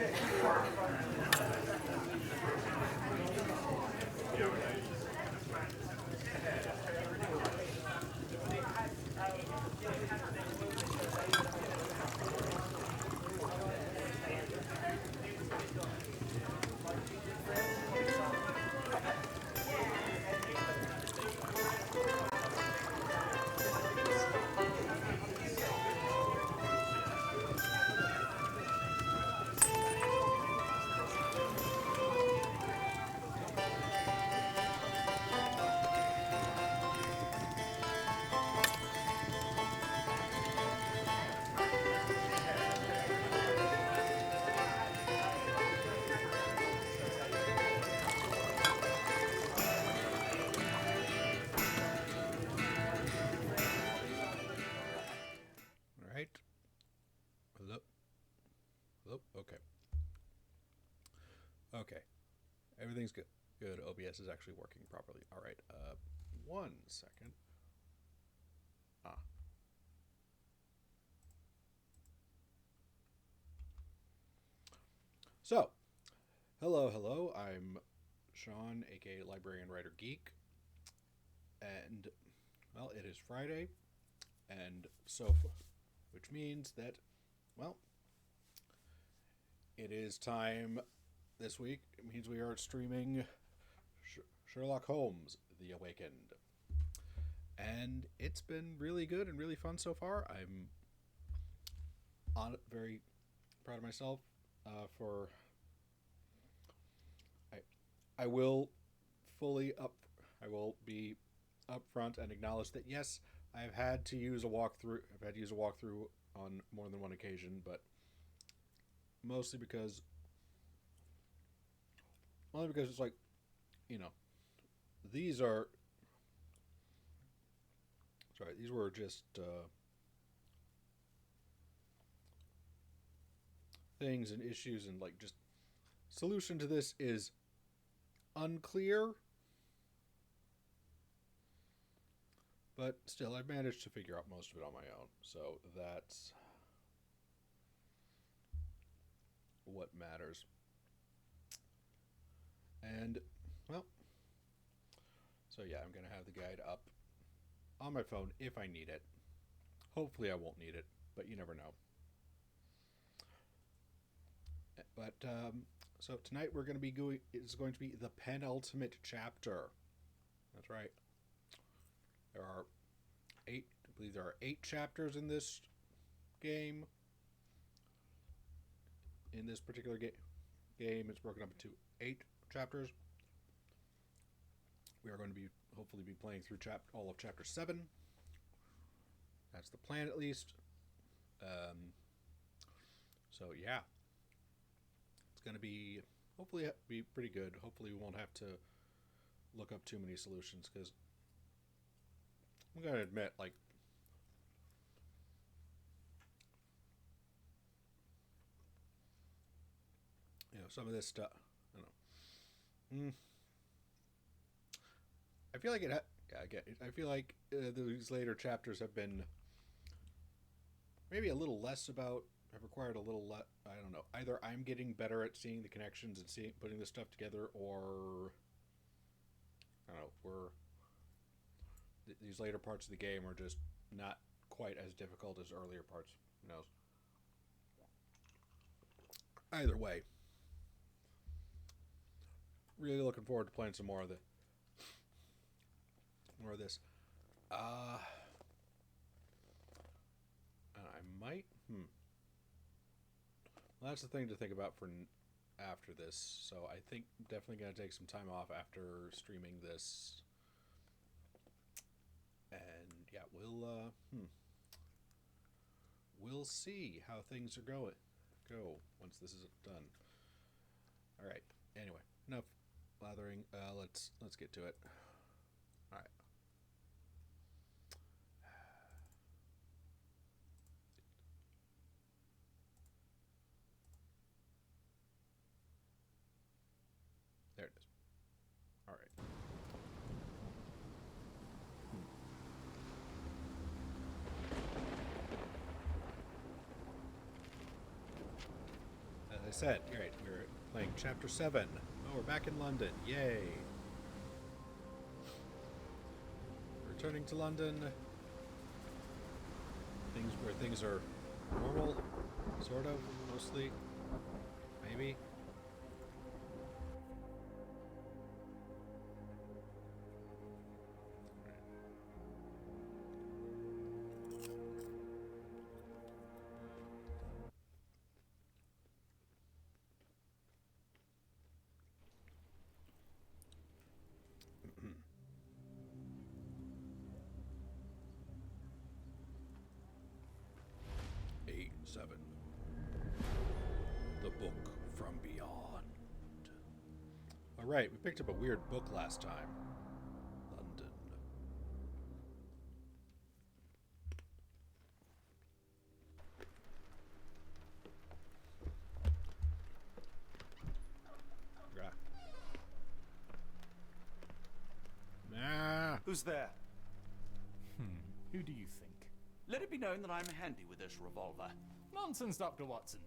All right. Hello. Hello. Okay. Okay. Everything's good. Good. OBS is actually working properly. All right. 1 second. Ah. So, hello. I'm Sean, aka Librarian Writer Geek, and well, it is Friday, and which means that, well, it is time this week. It means we are streaming Sherlock Holmes: The Awakened, and it's been really good and really fun so far. I'm very proud of myself for I I will fully up I will be upfront and acknowledge that yes, I've had to use a walkthrough. I've had to use a walkthrough on more than one occasion, but mostly because only because it's like, you know, these are sorry, these were just things and issues and like just solution to this is unclear, but still I've managed to figure out most of it on my own. So that's what matters. And well, so yeah, I'm going to have the guide up on my phone if I need it. Hopefully I won't need it, but you never know. But so tonight we're going to be going. It's going to be the penultimate chapter. That's right. There are eight. I believe there are 8 chapters in this game. In this particular game, it's broken up into 8 chapters. We are going to be hopefully be playing through all of chapter 7. That's the plan, at least. So yeah, it's going to be hopefully be pretty good. Hopefully we won't have to look up too many solutions because I'm going to admit, like, some of this stuff. I don't know. I feel like it. Yeah, I get it. I feel like these later chapters have been maybe a little less about. Have required a little less. I don't know. Either I'm getting better at seeing the connections and putting this stuff together, or I don't know. These later parts of the game are just not quite as difficult as earlier parts. Who knows? Either way, really looking forward to playing some more of this. I might. Well, that's the thing to think about for after this. So I think I'm definitely going to take some time off after streaming this, and yeah, we'll see how things are go once this is done. All right. Anyway, enough blathering. Let's get to it. All right. There it is. All right. As I said, right, we're playing Chapter 7. Oh, we're back in London. Yay. Returning to London. Things are normal. Sort of. Mostly. Maybe. Seven. The Book from Beyond. All right, we picked up a weird book last time. London. Nah. Who's there? Who do you think? Let it be known that I'm handy with this revolver. Nonsense, Dr. Watson.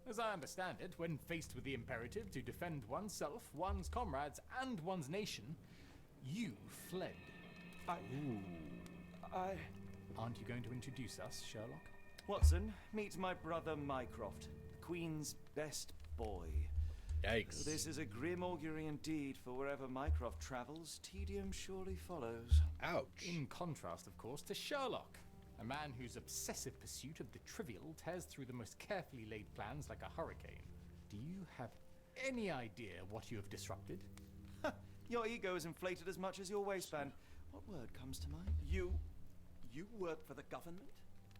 As I understand it, when faced with the imperative to defend oneself, one's comrades, and one's nation, you fled. Aren't you going to introduce us, Sherlock? Watson, meet my brother Mycroft, the Queen's best boy. Yikes. This is a grim augury indeed, for wherever Mycroft travels, tedium surely follows. Ouch. In contrast, of course, to Sherlock, a man whose obsessive pursuit of the trivial tears through the most carefully laid plans like a hurricane. Do you have any idea what you have disrupted? Your ego is inflated as much as your waistband. What word comes to mind? You work for the government?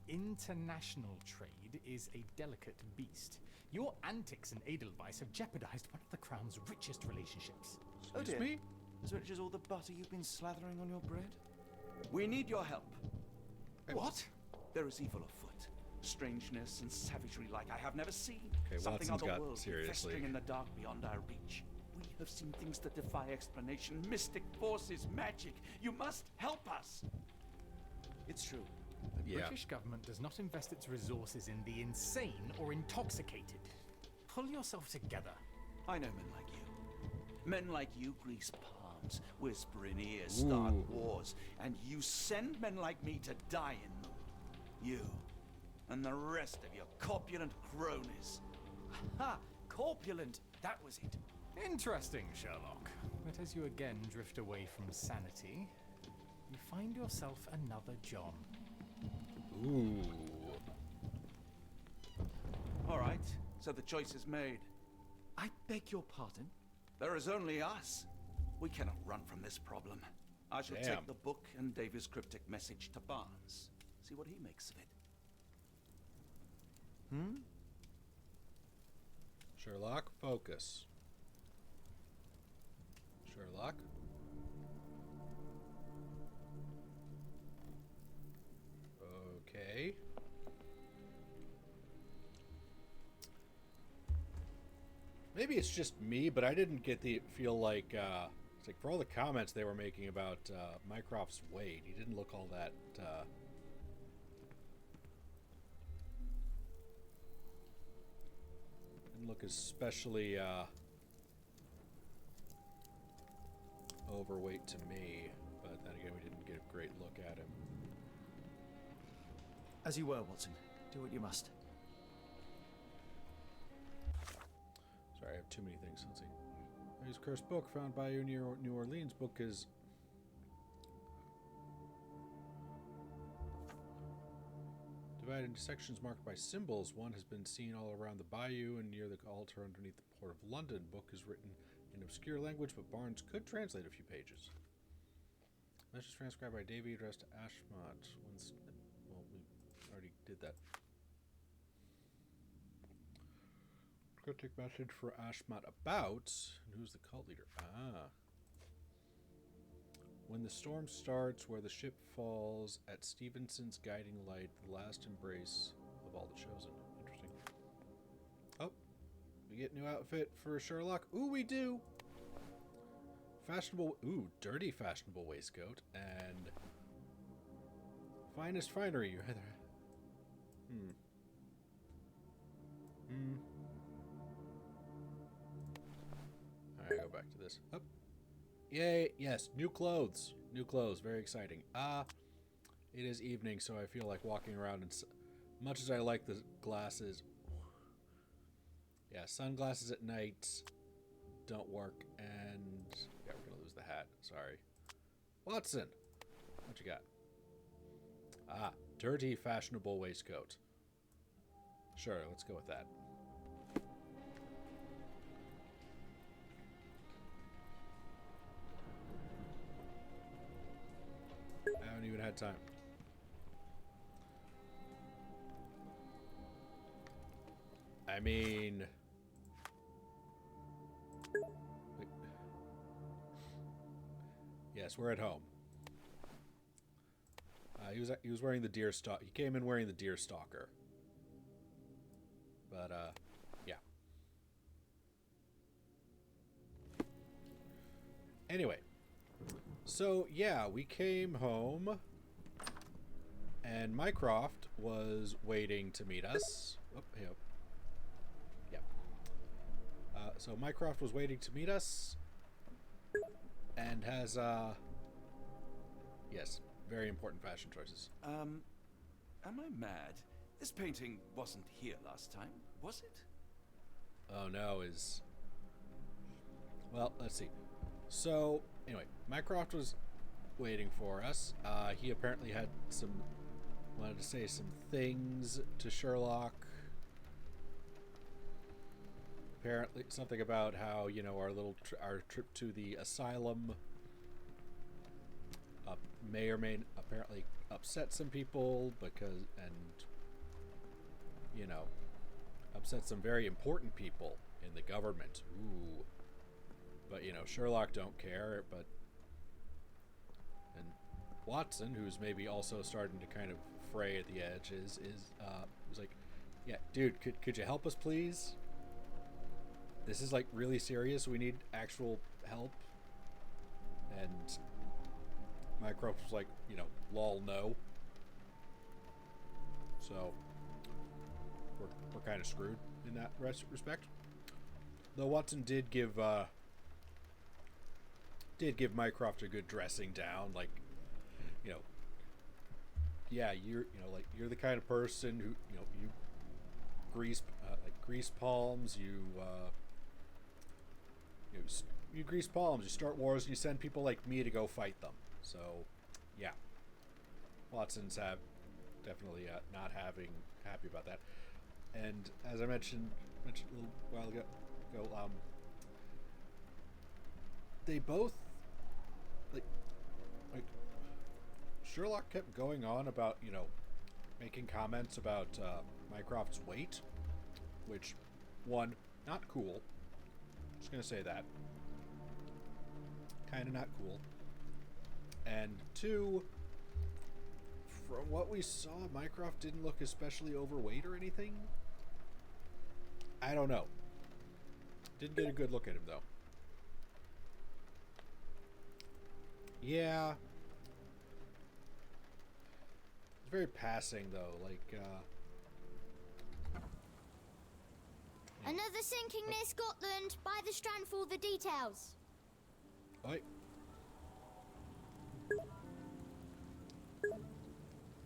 International trade is a delicate beast. Your antics in Edelweiss have jeopardized one of the Crown's richest relationships. Excuse me? As rich as all the butter you've been slathering on your bread? We need your help. What? There is evil afoot. Strangeness and savagery like I have never seen. Okay, Something Watson's got otherworldly seriously. festering in the dark beyond our reach. We have seen things that defy explanation. Mystic forces, magic. You must help us. It's true. The Yeah. British government does not invest its resources in the insane or intoxicated. Pull yourself together. I know men like you. Men like you grease palms, whisper in ears, start wars, and you send men like me to die in them. You and the rest of your corpulent cronies. Ha! Corpulent! That was it. Interesting, Sherlock. But as you again drift away from sanity, you find yourself another John. Ooh. All right, so the choice is made. I beg your pardon? There is only us. We cannot run from this problem. I shall Damn. take the book and Davy's cryptic message to Barnes. See what he makes of it. Sherlock, focus. Sherlock? Okay. Maybe it's just me, but I didn't get the feel like it's like for all the comments they were making about Mycroft's weight, he didn't look all that didn't look especially overweight to me. But then again, we didn't get a great look at him. As you were, Watson. Do what you must. Sorry, I have too many things. Let's see. His cursed book found by you near New Orleans. Book is divided into sections marked by symbols. One has been seen all around the bayou and near the altar underneath the Port of London. Book is written in obscure language, but Barnes could translate a few pages. Message transcribed by Davy addressed to Ashmont. Well, we already did that. Cryptic message for Ashmont about... And who's the cult leader? When the storm starts, where the ship falls, at Stevenson's guiding light, the last embrace of all the chosen. Interesting. Oh, we get new outfit for Sherlock. Ooh, we do! Fashionable... Ooh, dirty fashionable waistcoat. And... finest finery. You either... this. Oh. Yay, yes, new clothes. New clothes, very exciting. It is evening, so I feel like walking around, and much as I like the glasses, yeah, sunglasses at night don't work, and yeah, we're gonna lose the hat. Sorry. Watson, what you got? Dirty, fashionable waistcoat. Sure, let's go with that. I haven't even had time. I mean... Yes, we're at home. He was wearing the deer stalk. He came in wearing the deer stalker. But yeah. Anyway, so yeah, we came home, and Mycroft was waiting to meet us. Oh, hey, oh. Yeah. So Mycroft was waiting to meet us, and has yes. Very important fashion choices. Am I mad? This painting wasn't here last time, was it? Oh no, well, let's see. So, anyway, Mycroft was waiting for us. He apparently had wanted to say some things to Sherlock. Apparently, something about how, you know, our trip to the asylum may or may apparently upset some people and you know, upset some very important people in the government. Ooh. But, you know, Sherlock don't care, and Watson, who's maybe also starting to kind of fray at the edges, was like, yeah, dude, could you help us, please? This is, like, really serious. We need actual help. And Mycroft was like, you know, lol, no. So we're kind of screwed in that respect. Though Watson did give Mycroft a good dressing down, like, you know, yeah, you're the kind of person who, you know, you grease palms, you grease palms, you start wars, and you send people like me to go fight them. So, yeah, Watson's definitely not happy about that. And as I mentioned a little while ago, they both like Sherlock kept going on about, you know, making comments about Mycroft's weight, which, one, not cool. Just gonna say that. Kind of not cool. And two, from what we saw, Mycroft didn't look especially overweight or anything. I don't know. Didn't get a good look at him, though. Yeah. It's very passing, though. Like, Another sinking near Scotland. By the Strand for all the details. Oi.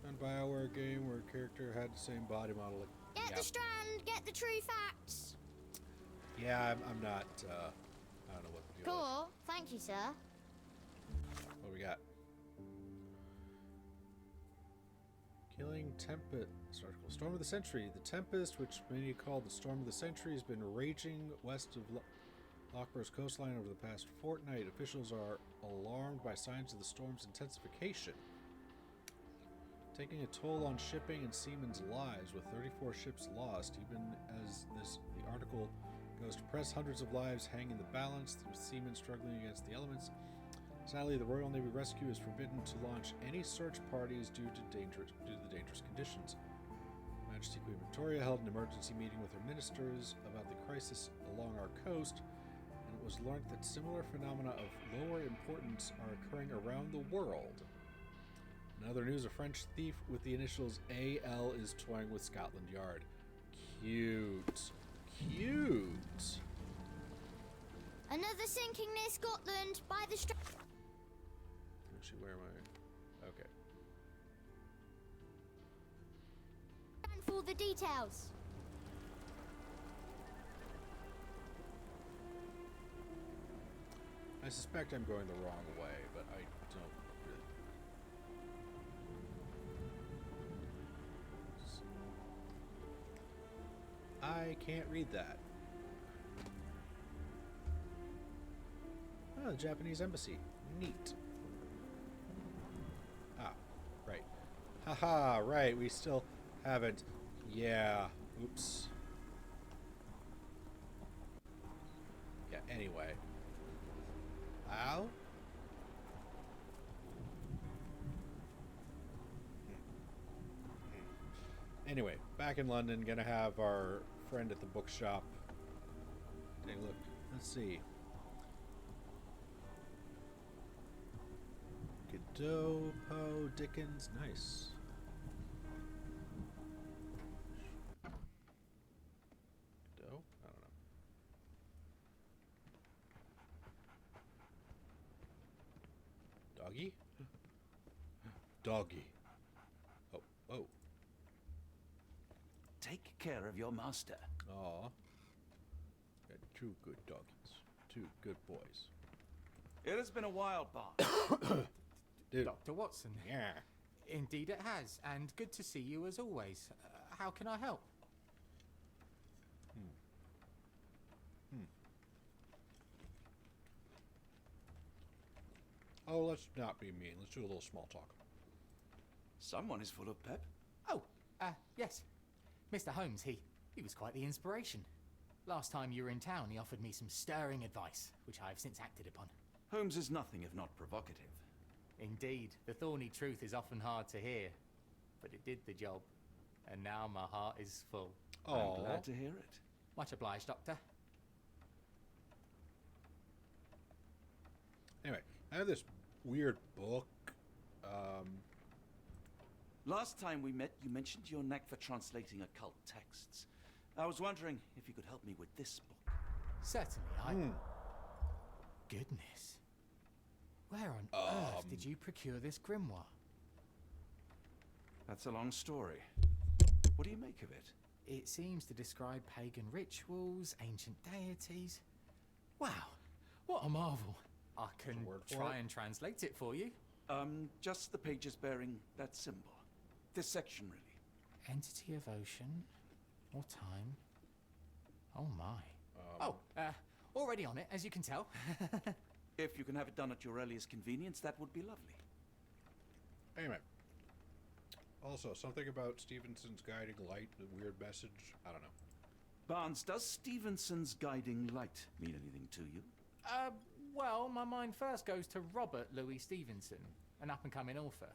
And BioWare game where a character had the same body model. Get the Strand. Get the true facts. Yeah, I'm not. I don't know what to do. Cool. Thank you, sir. What do we got? Killing Tempest. Storm of the Century. The Tempest, which many call the Storm of the Century, has been raging west of Lockborough's coastline over the past fortnight. Officials are alarmed by signs of the storm's intensification, taking a toll on shipping and seamen's lives, with 34 ships lost. Even as the article goes to press, hundreds of lives hang in the balance, with seamen struggling against the elements. Sadly, the Royal Navy Rescue is forbidden to launch any search parties due to the dangerous conditions. Majesty Queen Victoria held an emergency meeting with her ministers about the crisis along our coast, and it was learned that similar phenomena of lower importance are occurring around the world. In other news, a French thief with the initials AL is toying with Scotland Yard. Cute. Cute. Another sinking near Scotland by the Actually, where am I? Okay. for the details. I suspect I'm going the wrong way, but I don't really. I can't read that. Oh, the Japanese embassy. Neat. Ah, right. Haha, right. We still haven't. Yeah. Oops. Yeah, anyway. Ow? Anyway, back in London, gonna have our friend at the bookshop take a look. Let's see. Godot, Poe, Dickens, nice. Godot? I don't know. Doggy? Doggy. Oh, oh. Take care of your master. Aw. Got two good doggies. Two good boys. It has been a while, Bart. Dude. Dr. Watson. Yeah. Indeed it has, and good to see you as always. How can I help? Oh, let's not be mean. Let's do a little small talk. Someone is full of pep. Oh, yes. Mr. Holmes, he was quite the inspiration. Last time you were in town, he offered me some stirring advice, which I have since acted upon. Holmes is nothing if not provocative. Indeed, the thorny truth is often hard to hear, but it did the job, and now my heart is full. I'm glad to hear it. Much obliged, Doctor. Anyway, I have this weird book. Last time we met, you mentioned your knack for translating occult texts. I was wondering if you could help me with this book. Certainly, Goodness. Where on earth did you procure this grimoire? That's a long story. What do you make of it? It seems to describe pagan rituals, ancient deities. Wow, what a marvel. I can word for try it? and translate it for you. Just the pages bearing that symbol. This section, really. Entity of ocean or time. Oh my. Already on it, as you can tell. If you can have it done at your earliest convenience, that would be lovely. Anyway. Also, something about Stevenson's guiding light, the weird message. I don't know. Barnes, does Stevenson's guiding light mean anything to you? Well, my mind first goes to Robert Louis Stevenson, an up-and-coming author.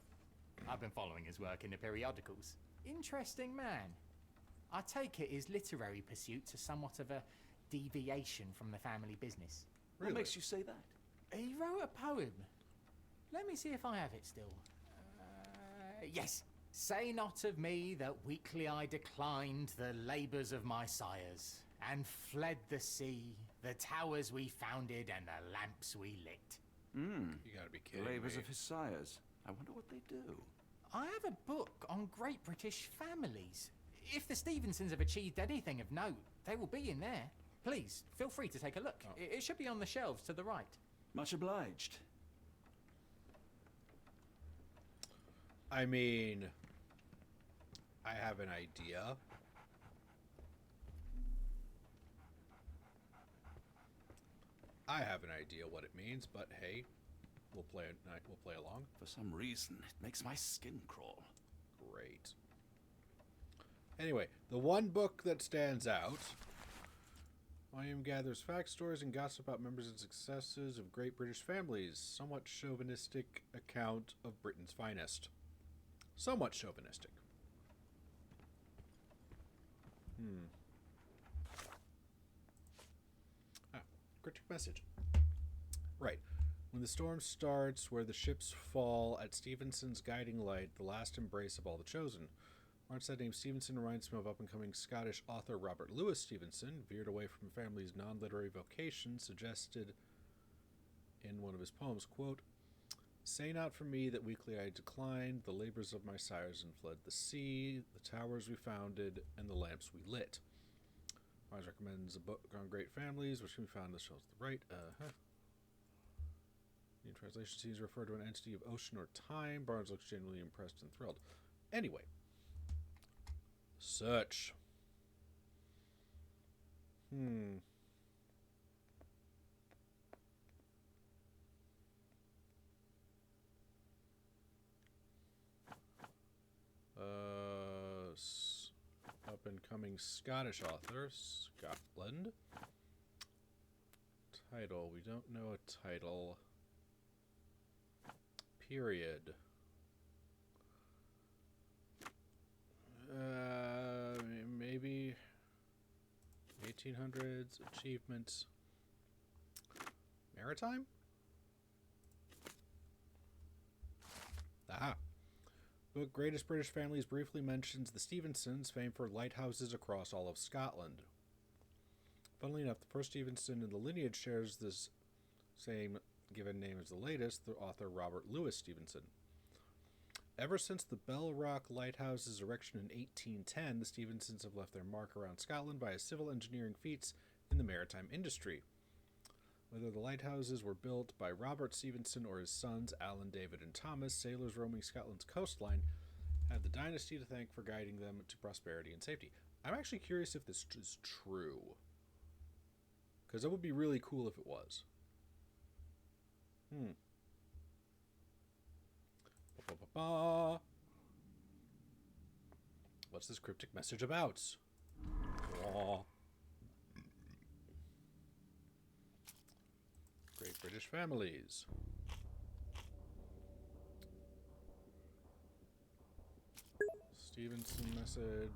I've been following his work in the periodicals. Interesting man. I take it his literary pursuits are somewhat of a deviation from the family business. Really? What makes you say that? He wrote a poem. Let me see if I have it still. Yes. Say not of me that weakly I declined the labours of my sires, and fled the sea, the towers we founded, and the lamps we lit. You gotta be kidding Labours me. of his sires. I wonder what they do. I have a book on great British families. If the Stevensons have achieved anything of note, they will be in there. Please, feel free to take a look. It should be on the shelves to the right. Much obliged. I mean, I have an idea. I have an idea what it means, but hey, we'll play along. For some reason, it makes my skin crawl. Great. Anyway, the one book that stands out. William gathers facts, stories, and gossip about members and successes of great British families. Somewhat chauvinistic account of Britain's finest. Somewhat chauvinistic. Cryptic message. Right. When the storm starts, where the ships fall, at Stevenson's guiding light, the last embrace of all the chosen. Arnstead named Stevenson reminds him of up-and-coming Scottish author Robert Louis Stevenson, veered away from family's non-literary vocation, suggested in one of his poems, quote, "Say not for me that weakly I declined, the labors of my sires and fled the sea, the towers we founded, and the lamps we lit." Barnes recommends a book on great families, which can be found in the shows to the right. In translation, seems refer to an entity of ocean or time. Barnes looks genuinely impressed and thrilled. Anyway. Search. Up-and-coming Scottish author, Scotland. Title, we don't know a title. Period. Maybe 1800s, achievements. Maritime? Aha. Book Greatest British Families briefly mentions the Stevensons, famed for lighthouses across all of Scotland. Funnily enough, the first Stevenson in the lineage shares this same given name as the latest, the author Robert Louis Stevenson. Ever since the Bell Rock Lighthouse's erection in 1810, the Stevensons have left their mark around Scotland by civil engineering feats in the maritime industry. Whether the lighthouses were built by Robert Stevenson or his sons, Alan, David, and Thomas, sailors roaming Scotland's coastline had the dynasty to thank for guiding them to prosperity and safety. I'm actually curious if this is true, because it would be really cool if it was. What's this cryptic message about? Great British families. Stevenson message.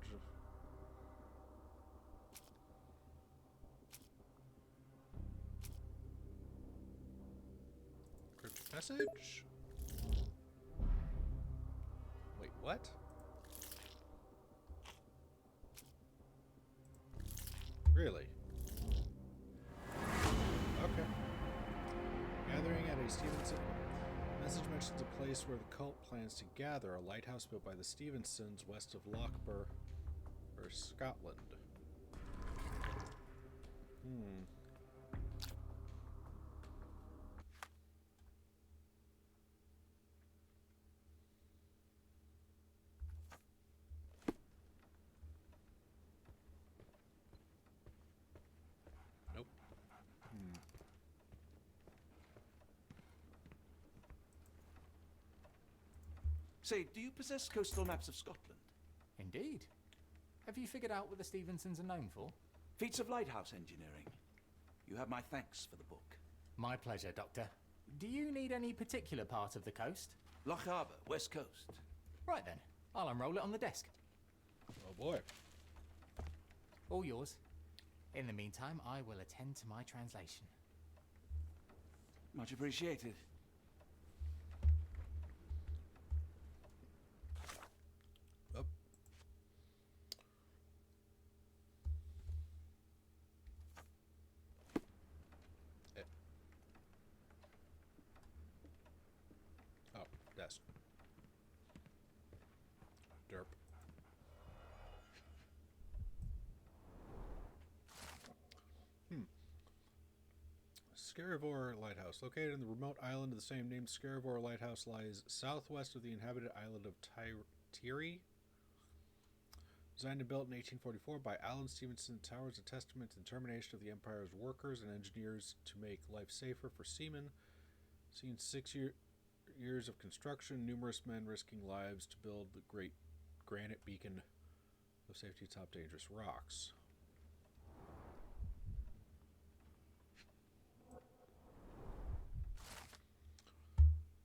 Cryptic message? Wait, what? Really? Okay. Gathering at a Stevenson. Message mentions a place where the cult plans to gather, a lighthouse built by the Stevensons west of Lochburr, or Scotland. Nope. Say, do you possess coastal maps of Scotland? Indeed. Have you figured out what the Stevensons are known for? Feats of lighthouse engineering. You have my thanks for the book. My pleasure, Doctor. Do you need any particular part of the coast? Loch Harbour, West Coast. Right then. I'll unroll it on the desk. Oh boy. All yours. In the meantime, I will attend to my translation. Much appreciated. Up. Oh, desk. Derp. Skerryvore Lighthouse. Located in the remote island of the same name, Skerryvore Lighthouse lies southwest of the inhabited island of Tiree. Designed and built in 1844 by Alan Stevenson, the tower is a testament to the determination of the Empire's workers and engineers to make life safer for seamen. Seen 6 years of construction, numerous men risking lives to build the great granite beacon of safety atop dangerous rocks.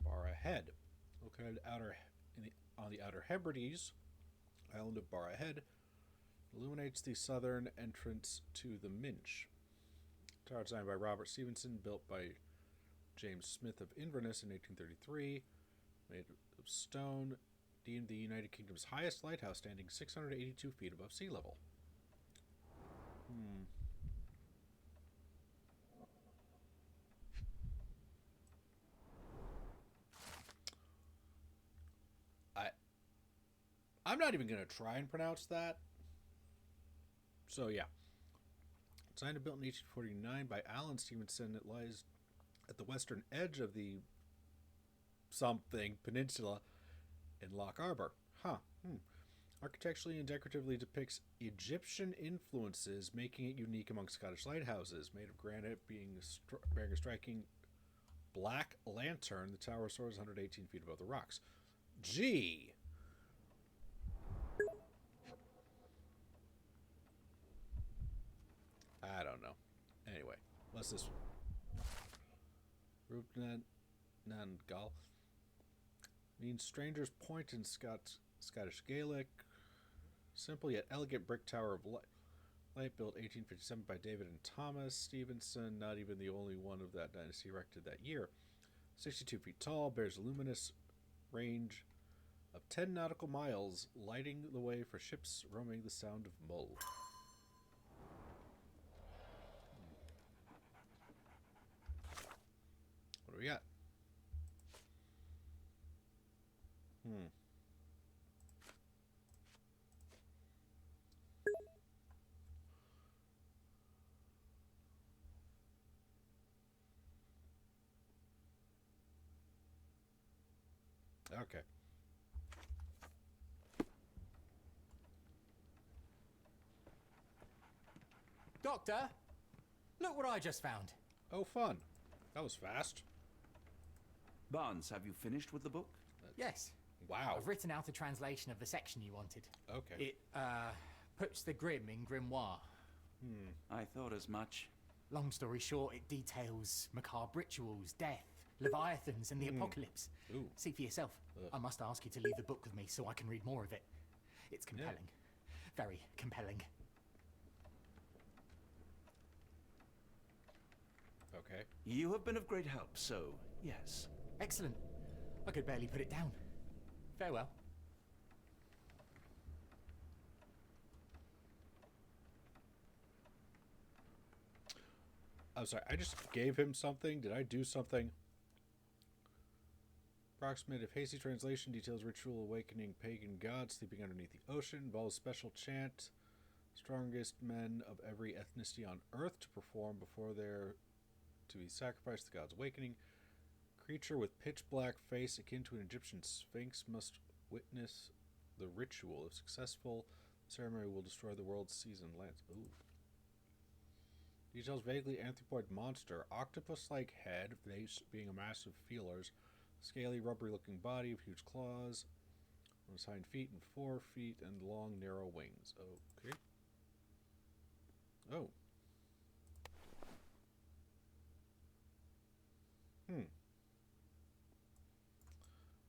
Barra Head, located on the Outer Hebrides, island of Barra Head, illuminates the southern entrance to the Minch. Tower designed by Robert Stevenson, built by James Smith of Inverness in 1833, made of stone, deemed the United Kingdom's highest lighthouse, standing 682 feet above sea level. I'm not even going to try and pronounce that. So, yeah. Designed and built in 1849 by Alan Stevenson, it lies at the western edge of the something peninsula in Loch Arbor. Architecturally and decoratively depicts Egyptian influences, making it unique among Scottish lighthouses. Made of granite, bearing a striking black lantern, the tower soars 118 feet above the rocks. Gee! I don't know. Anyway, what's this one? Rúpnangal means Stranger's Point in Scottish Gaelic. Simple yet elegant brick tower of light built 1857 by David and Thomas Stevenson, not even the only one of that dynasty erected that year. 62 feet tall, bears a luminous range of 10 nautical miles, lighting the way for ships roaming the Sound of Mull. What do we got? Okay. Doctor, look what I just found. Oh, fun. That was fast. Barnes, have you finished with the book? Yes. Wow. I've written out a translation of the section you wanted. Okay. It, puts the grim in grimoire. I thought as much. Long story short, it details macabre rituals, death, leviathans, and the apocalypse. Ooh. See for yourself. Ugh. I must ask you to leave the book with me so I can read more of it. It's compelling. Very compelling. Okay. You have been of great help, so yes. Excellent. I could barely put it down. Farewell. I'm sorry, I just gave him something. Did I do something? Approximate if hasty translation details ritual awakening pagan gods sleeping underneath the ocean. Involves special chant. Strongest men of every ethnicity on earth to perform before they're to be sacrificed to the god's awakening. Creature with pitch black face akin to an Egyptian sphinx must witness the ritual. If successful, the ceremony will destroy the world's seas and lands. Ooh. Details vaguely anthropoid monster. Octopus-like head, face being a mass of feelers. Scaly, rubbery-looking body with huge claws. On its hind feet and 4 feet and long, narrow wings. Okay. Oh.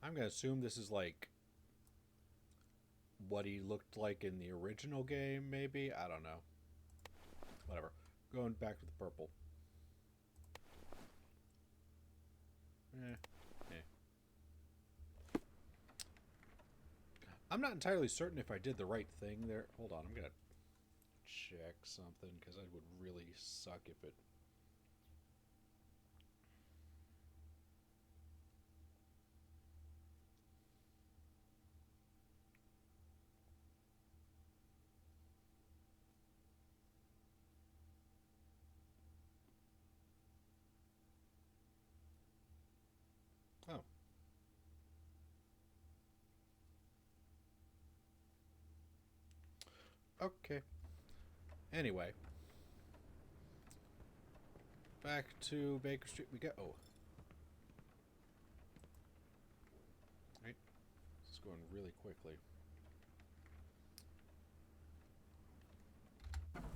I'm going to assume this is like what he looked like in the original game, maybe? I don't know. Whatever. Going back to the purple. I'm not entirely certain if I did the right thing there. Hold on, I'm going to check something because I would really suck if it... Oh. Okay. Anyway. Back to Baker Street we go. Right? This is going really quickly.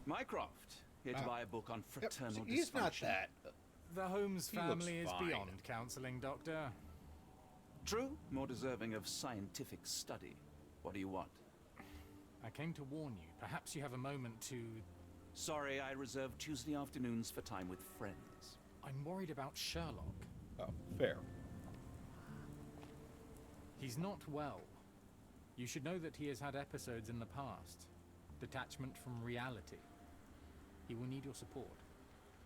Mycroft, here to buy a book on fraternal dysfunction. He's not that. The Holmes He looks family is fine. beyond counselling, Doctor. True, more deserving of scientific study. What do you want? I came to warn you. Perhaps you have a moment to... Sorry, I reserve Tuesday afternoons for time with friends. I'm worried about Sherlock. Oh, fair. He's not well. You should know that he has had episodes in the past. Detachment from reality. He will need your support.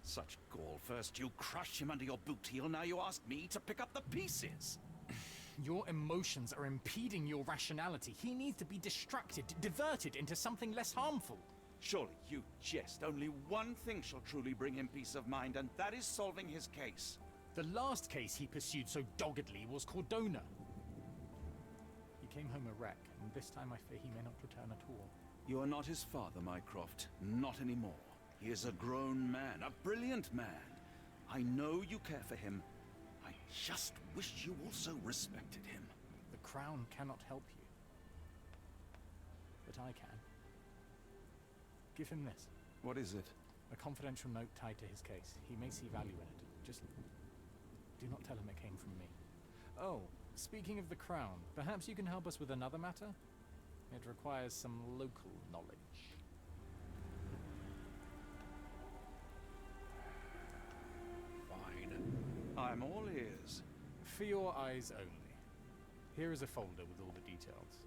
Such gall. First you crush him under your boot heel, now you ask me to pick up the pieces. Your emotions are impeding your rationality. He needs to be distracted, diverted into something less harmful. Surely you jest. Only one thing shall truly bring him peace of mind, and that is solving his case. The last case he pursued so doggedly was Cordona. He came home a wreck, and this time I fear he may not return at all. You are not his father, Mycroft. Not anymore. He is a grown man, a brilliant man. I know you care for him. I just wish you also respected him. The Crown cannot help you. But I can. Give him this. What is it? A confidential note tied to his case. He may see value in it. Just do not tell him it came from me. Oh, speaking of the Crown, perhaps you can help us with another matter? It requires some local knowledge. Fine. I'm all ears. For your eyes only. Here is a folder with all the details.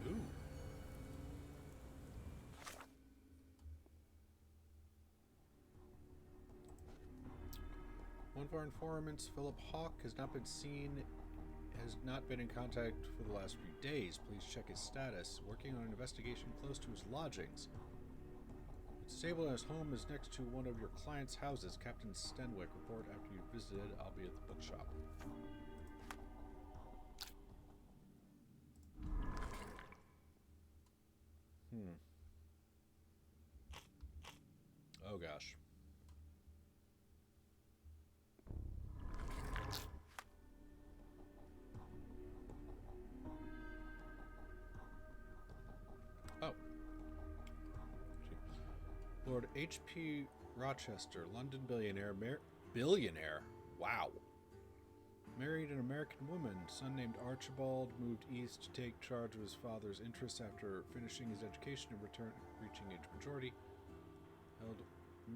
Ooh. One of our informants, Philip Hawke, has not been in contact for the last few days. Please check his status. Working on an investigation close to his lodgings. It's stable, and his home is next to one of your client's houses. Captain Stenwick, report after you've visited. I'll be at the bookshop. Oh gosh. Oh. Lord H.P. Rochester, London billionaire. Billionaire? Wow. Married an American woman. Son named Archibald moved east to take charge of his father's interests after finishing his education and reaching age majority. Held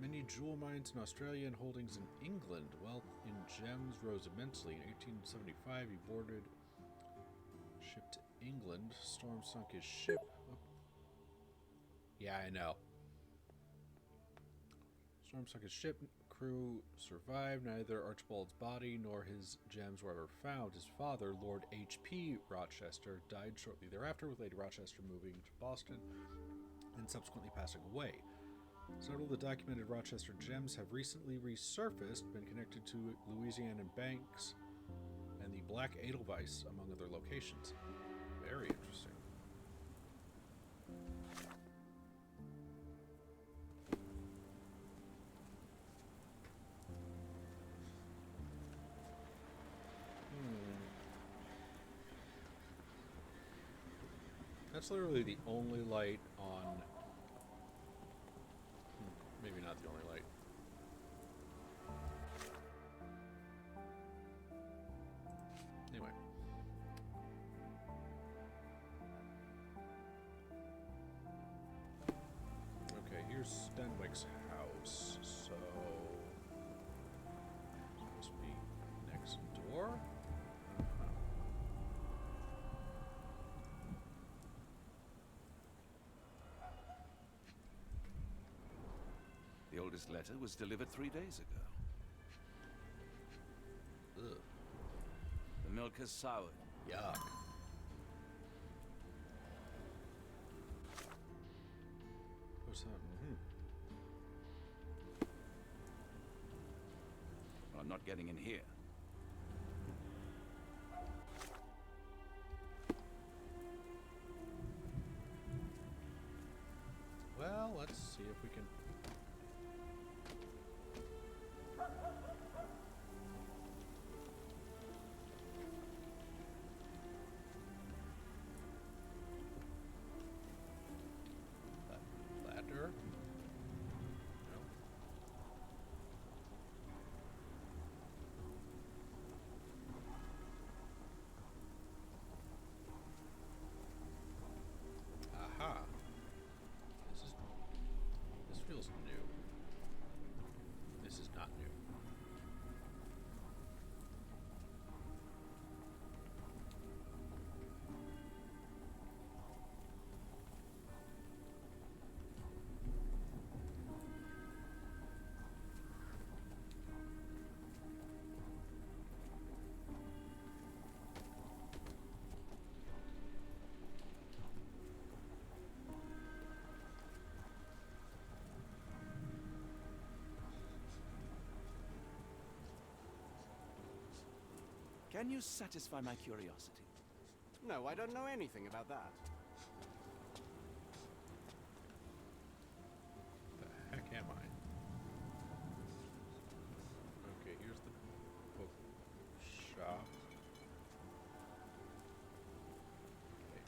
many jewel mines in Australia and holdings in England. Wealth in gems rose immensely. In 1875, he boarded ship to England. Storm sunk his ship. Yeah, I know. Storm sunk his ship. Crew survived. Neither Archibald's body nor his gems were ever found. His father, Lord H.P. Rochester, died shortly thereafter, with Lady Rochester moving to Boston and subsequently passing away. Several of the documented Rochester gems have recently resurfaced, been connected to Louisiana banks and the Black Edelweiss, among other locations. Very interesting. That's literally the only light on... Maybe not the only light. Anyway. Okay, here's Stenwick's house. So... this must be next door? The oldest letter was delivered 3 days ago. Ugh. The milk has soured. Yuck. What's that? Well, I'm not getting in here. Well, let's see if we can... Ladder? No. Aha. This is Can you satisfy my curiosity? No, I don't know anything about that. The heck am I? Okay, here's the book shop. Okay.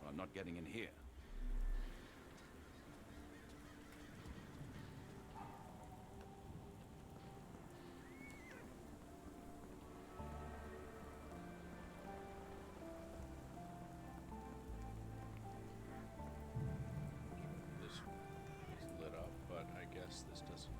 I'm not getting in here. This is lit up, but I guess this doesn't.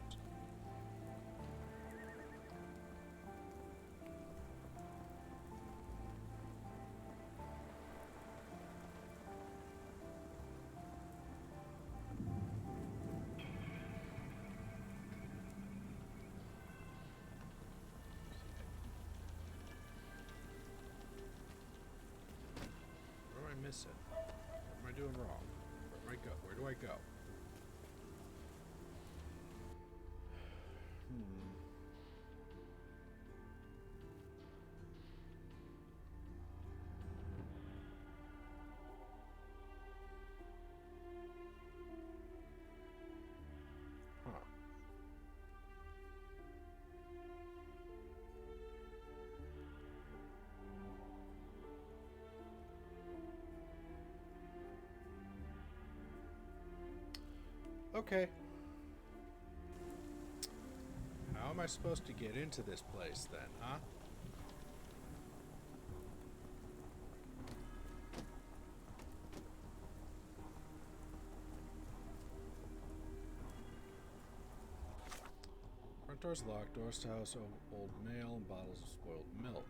What am I missing? What am I doing wrong? Where do I go? Where do I go? Huh. Okay. How am I supposed to get into this place then, huh? Front door's locked, doors to house old mail and bottles of spoiled milk.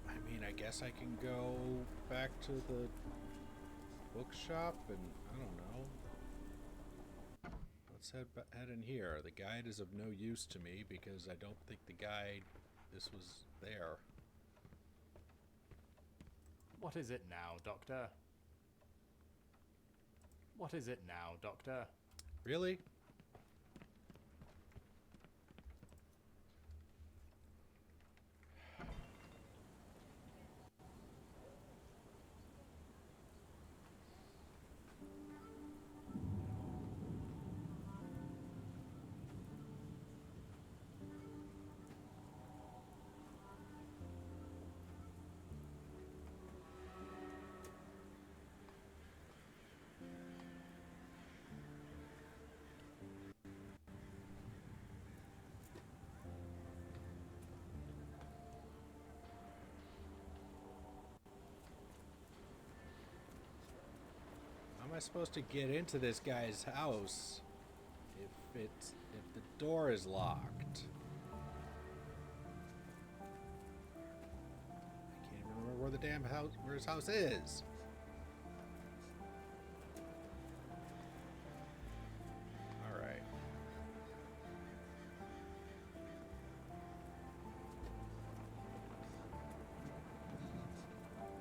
I mean, I guess I can go back to the bookshop and, I don't know. Let's head in here. The guide is of no use to me because I don't think the guide, this was there. What is it now, Doctor? What is it now, Doctor? Really? How am I supposed to get into this guy's house if the door is locked? I can't even remember where the damn house, where his house is. All right.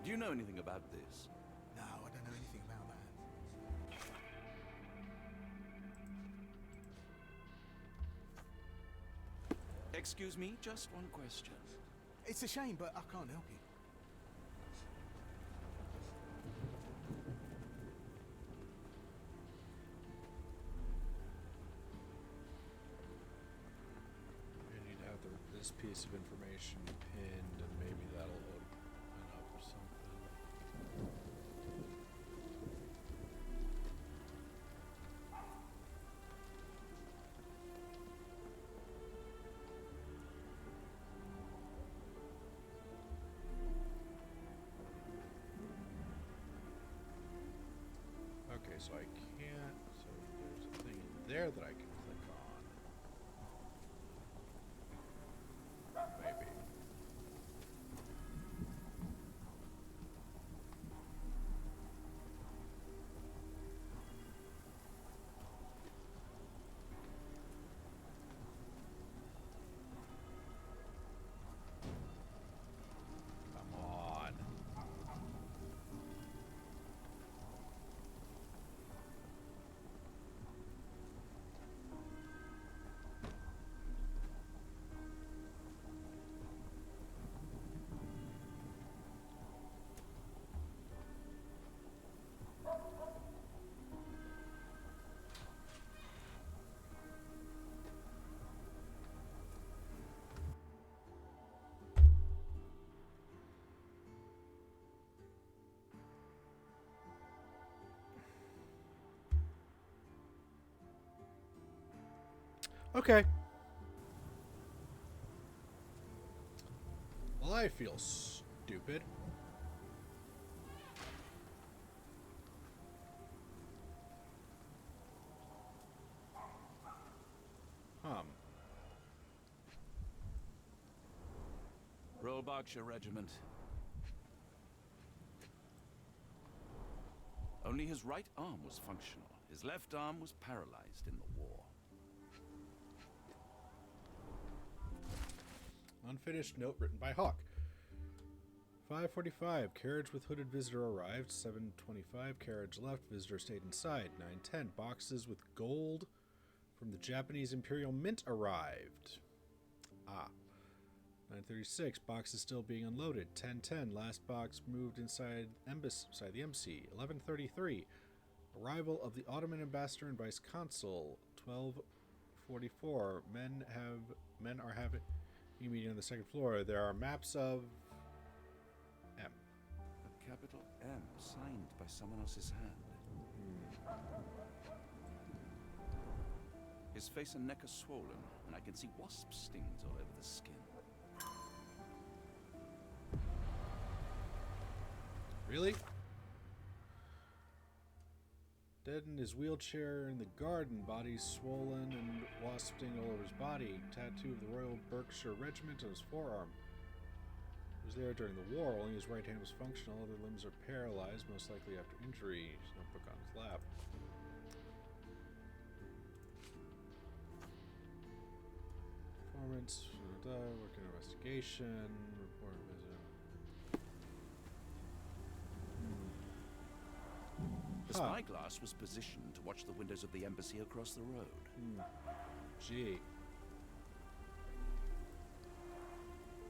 Do you know anything about this? No, I don't know anything about that. Excuse me, just one question. It's a shame, but I can't help you. I need to have this piece of information pinned, and maybe that'll there that I can click on? Maybe. Come on. Okay. Well, I feel stupid. Royal Berkshire Regiment. Only his right arm was functional. His left arm was paralyzed in the war. Unfinished note written by Hawk. 5:45, carriage with hooded visitor arrived. 7:25, carriage left, visitor stayed inside. 9:10, boxes with gold from the Japanese Imperial Mint arrived. 9:36, boxes still being unloaded. 10:10, last box moved inside the embassy. 11:33, arrival of the Ottoman ambassador and vice consul. 12:44, men are having a meeting on the second floor. There are maps of M. A capital M signed by someone else's hand. His face and neck are swollen, and I can see wasp stings all over the skin. Really? Dead in his wheelchair in the garden, body swollen and wasp sting all over his body. Tattoo of the Royal Berkshire Regiment on his forearm. He was there during the war, only his right hand was functional, other limbs are paralyzed, most likely after injury. His notebook on his lap. Performance, working investigation, report visit. The spyglass was positioned to watch the windows of the embassy across the road. Gee.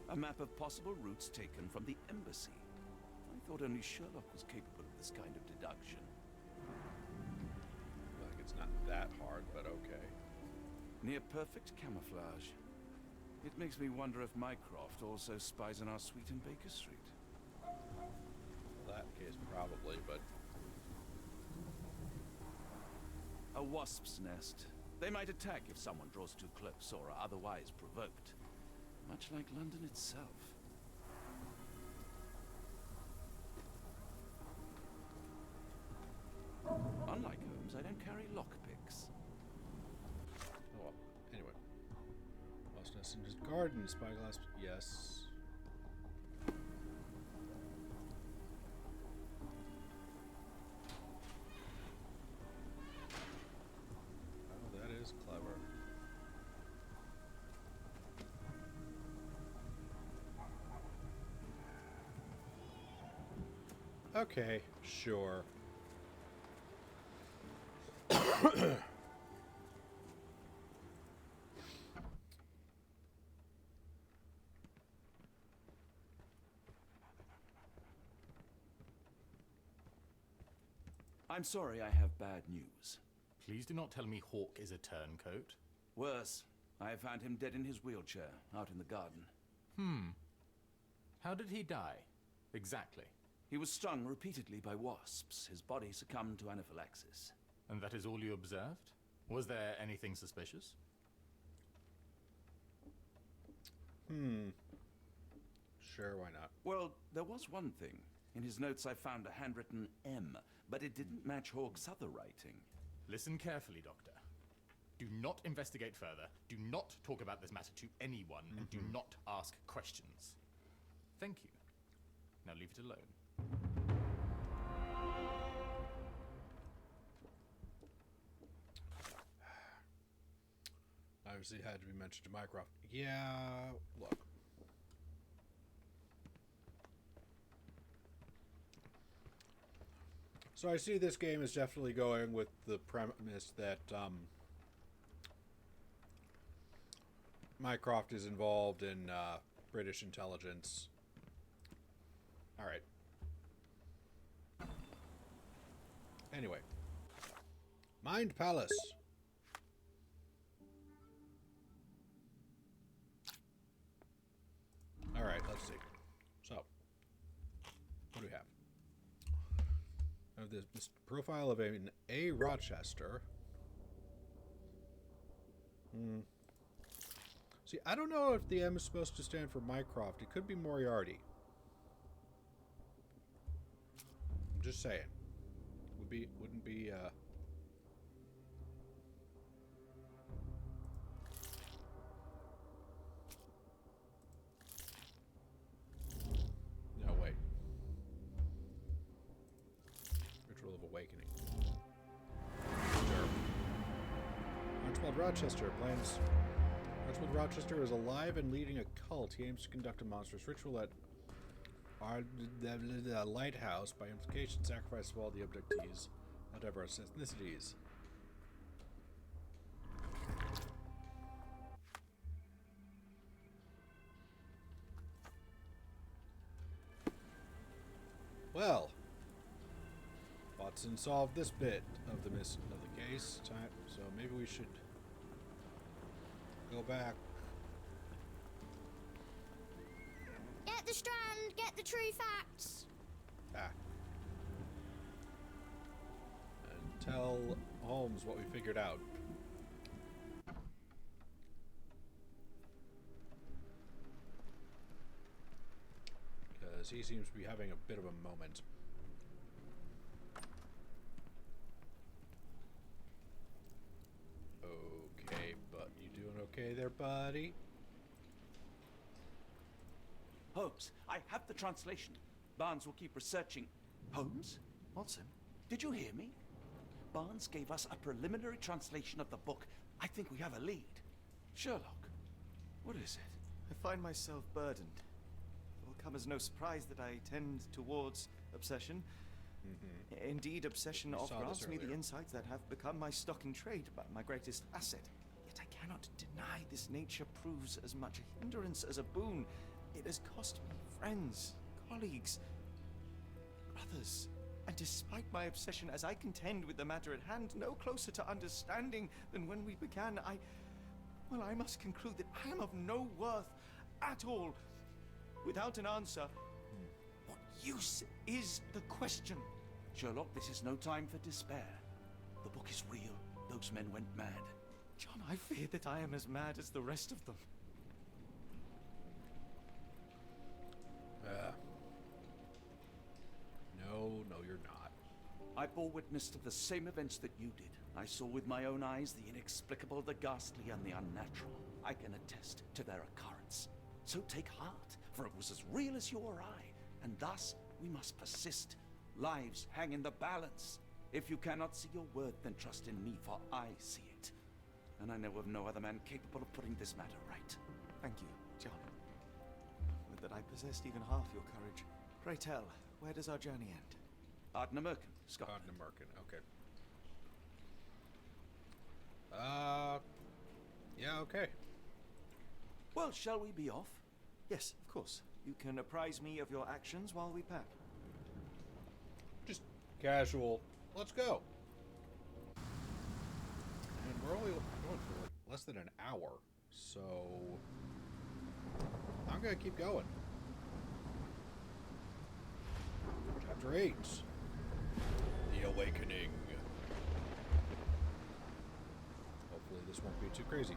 A map of possible routes taken from the embassy. I thought only Sherlock was capable of this kind of deduction. Like it's not that hard, but okay. Near perfect camouflage. It makes me wonder if Mycroft also spies on our suite in Baker Street. Well, that case probably, but A wasp's nest. They might attack if someone draws too close or are otherwise provoked. Much like London itself. Unlike Holmes, I don't carry lockpicks. oh well. Anyway. Lost nest in his garden, spyglass. Yes. Oh, that is clever. Okay, sure. I'm sorry, I have bad news. Please do not tell me Hawk is a turncoat. Worse, I have found him dead in his wheelchair, out in the garden. How did he die? Exactly. He was stung repeatedly by wasps. His body succumbed to anaphylaxis. And that is all you observed? Was there anything suspicious? Sure, why not? Well, there was one thing. In his notes I found a handwritten M, but it didn't match Hawke's other writing. Listen carefully, Doctor. Do not investigate further. Do not talk about this matter to anyone, and do not ask questions. Thank you. Now leave it alone. Obviously had to be mentioned to Mycroft. Yeah, look. So I see this game is definitely going with the premise that Mycroft is involved in British intelligence. All right. Anyway. Mind Palace. All right, let's see. So, what do we have? I have this profile of an A. Rochester. See, I don't know if the M is supposed to stand for Mycroft. It could be Moriarty. I'm just saying. Wouldn't be No, wait. Ritual of Awakening. Sure. Archibald Rochester plans. Archibald Rochester is alive and leading a cult. He aims to conduct a monstrous ritual at the lighthouse, by implication, sacrifice of all the abductees of diverse ethnicities. Well, Watson solved this bit of the case. So maybe we should go back. Get the Strand, get the true facts. And tell Holmes what we figured out. Because he seems to be having a bit of a moment. Okay, but you doing okay there, buddy? Holmes, I have the translation. Barnes will keep researching. Holmes? Watson? Did you hear me? Barnes gave us a preliminary translation of the book. I think we have a lead. Sherlock, what is it? I find myself burdened. It will come as no surprise that I tend towards obsession. Indeed, obsession We oft saw this grants me the earlier. insights that have become my stock in trade, but my greatest asset. Yet I cannot deny this nature proves as much a hindrance as a boon. It has cost me friends, colleagues, brothers. And despite my obsession as I contend with the matter at hand, no closer to understanding than when we began, I must conclude that I am of no worth at all. Without an answer, what use is the question? Sherlock, this is no time for despair. The book is real. Those men went mad. John, I fear that I am as mad as the rest of them. No, you're not. I bore witness to the same events that you did. I saw with my own eyes the inexplicable, the ghastly, and the unnatural. I can attest to their occurrence. So take heart, for it was as real as you or I, and thus we must persist. Lives hang in the balance. If you cannot see your worth, then trust in me, for I see it. And I know of no other man capable of putting this matter right. Thank you, John. Would that I possessed even half your courage. Pray tell, where does our journey end? Ardnamurchan, Scotland. Ardnamurchan, okay. Yeah, okay. Well, shall we be off? Yes, of course. You can apprise me of your actions while we pack. Just casual. Let's go. And we're only going for like less than an hour, so I'm gonna keep going. Chapter 8. The Awakening. Hopefully this won't be too crazy.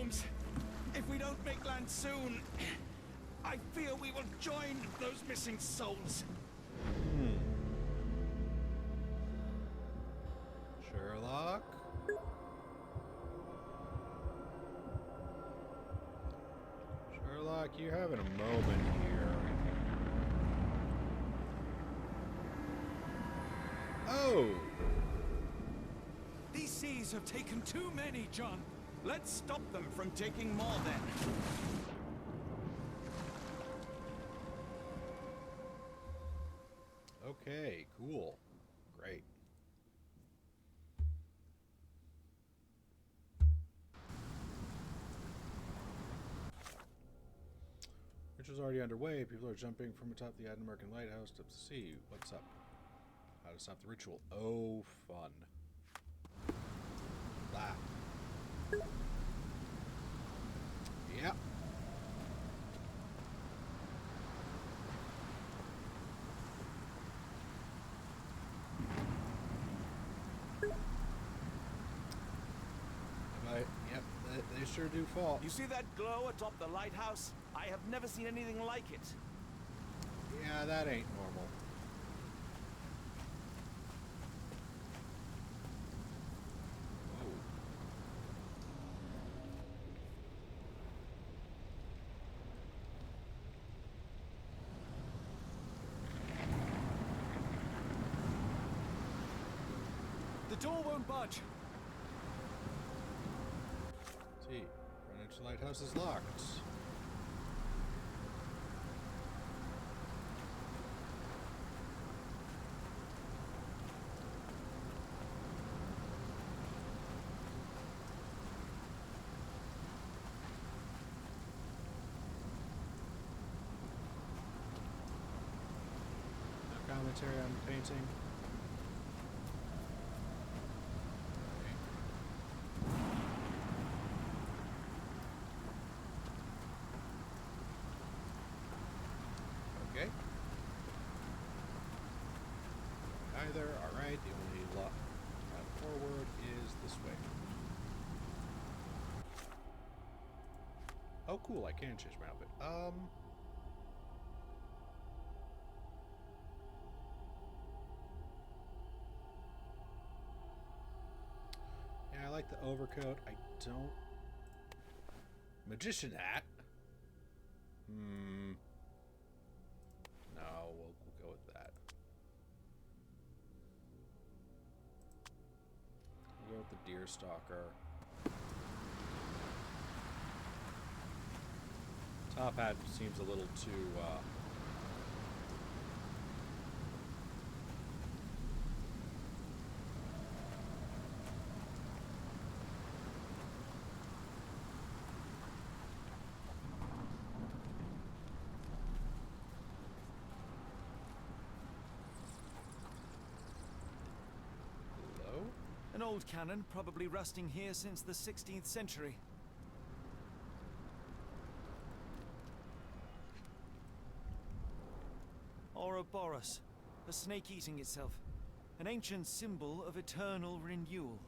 Holmes. If we don't make land soon, I fear we will join those missing souls. Sherlock? Sherlock, you having a moment here. Oh! These seas have taken too many, John. Let's stop them from taking more then. Okay, cool. Great. Which is already underway. People are jumping from atop the American lighthouse to sea. What's up? How to stop the ritual. Oh, fun. Blah. Yep. Yep, they sure do fall. You see that glow atop the lighthouse? I have never seen anything like it. Yeah, that ain't normal. Oh. The door won't budge. See, Greenwich Lighthouse is locked. No commentary on the painting. Okay. Either, alright, the only path forward is this way. Oh cool, I can change my outfit. Yeah, I like the overcoat. I don't... Magician hat? No, we'll go with that. We'll go with the deer stalker. Top hat seems a little too, Hello? An old cannon, probably rusting here since the 16th century. Ouroboros, a snake eating itself. An ancient symbol of eternal renewal.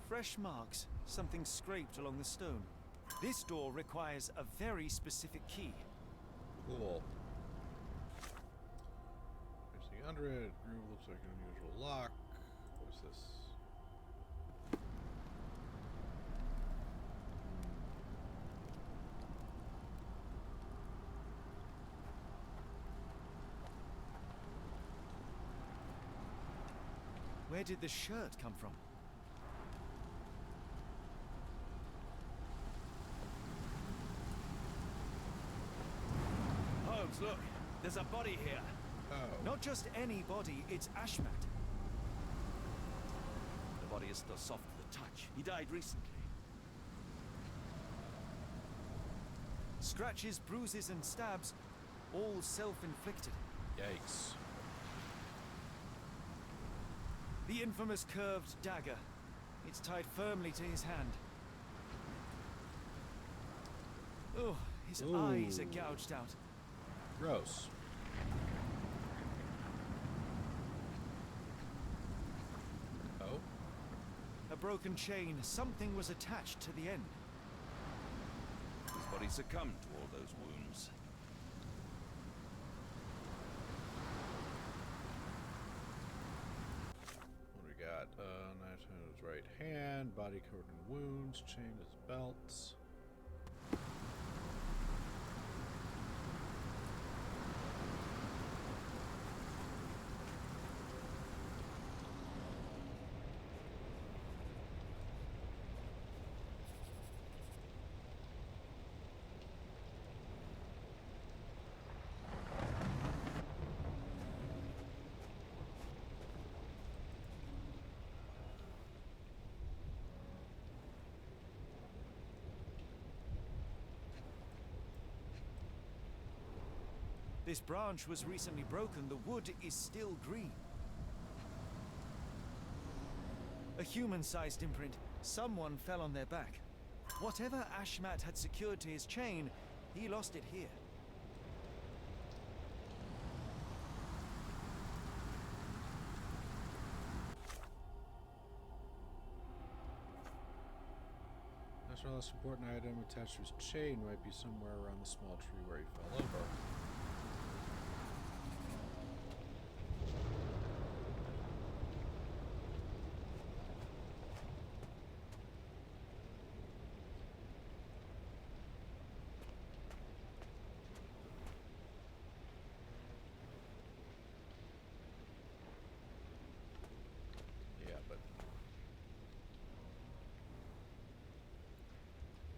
Fresh marks, something scraped along the stone. This door requires a very specific key. Cool. There's the under it. Groove looks like an unusual lock. What is this? Where did the shirt come from? Holmes, look. There's a body here. Oh. Not just any body, it's Ashmat. The body is still soft to the touch. He died recently. Scratches, bruises, and stabs. all self-inflicted. Yikes. The infamous curved dagger. It's tied firmly to his hand. Oh, his eyes are gouged out. Gross. Oh? A broken chain. Something was attached to the end. His body succumbed to all those wounds. What do we got? Knife in his right hand, body covered in wounds, chain his belts. This branch was recently broken. The wood is still green. A human-sized imprint. Someone fell on their back. Whatever Ashmat had secured to his chain, he lost it here. That's the last important item attached to his chain might be somewhere around the small tree where he fell over. Yeah, but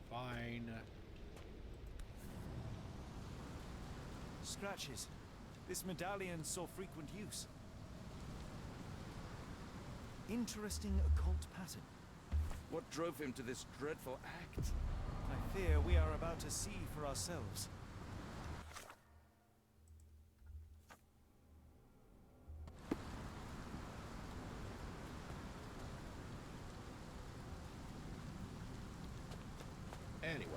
fine. Scratches. This medallion saw frequent use. Interesting occult pattern. What drove him to this dreadful act? I fear we are about to see for ourselves. Anyway.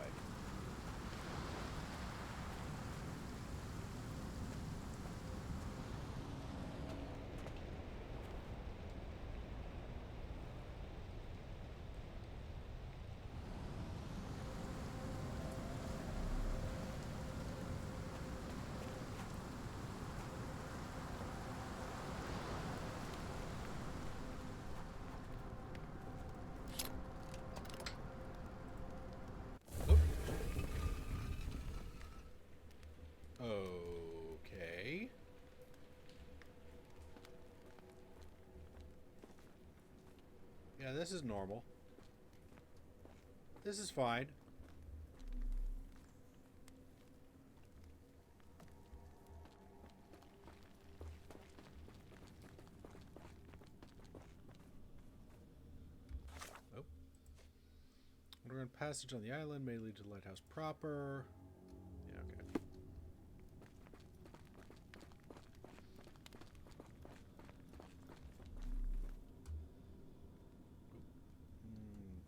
Okay. Yeah, this is normal. This is fine. Oh. Underground passage on the island may lead to the lighthouse proper. Yeah, okay.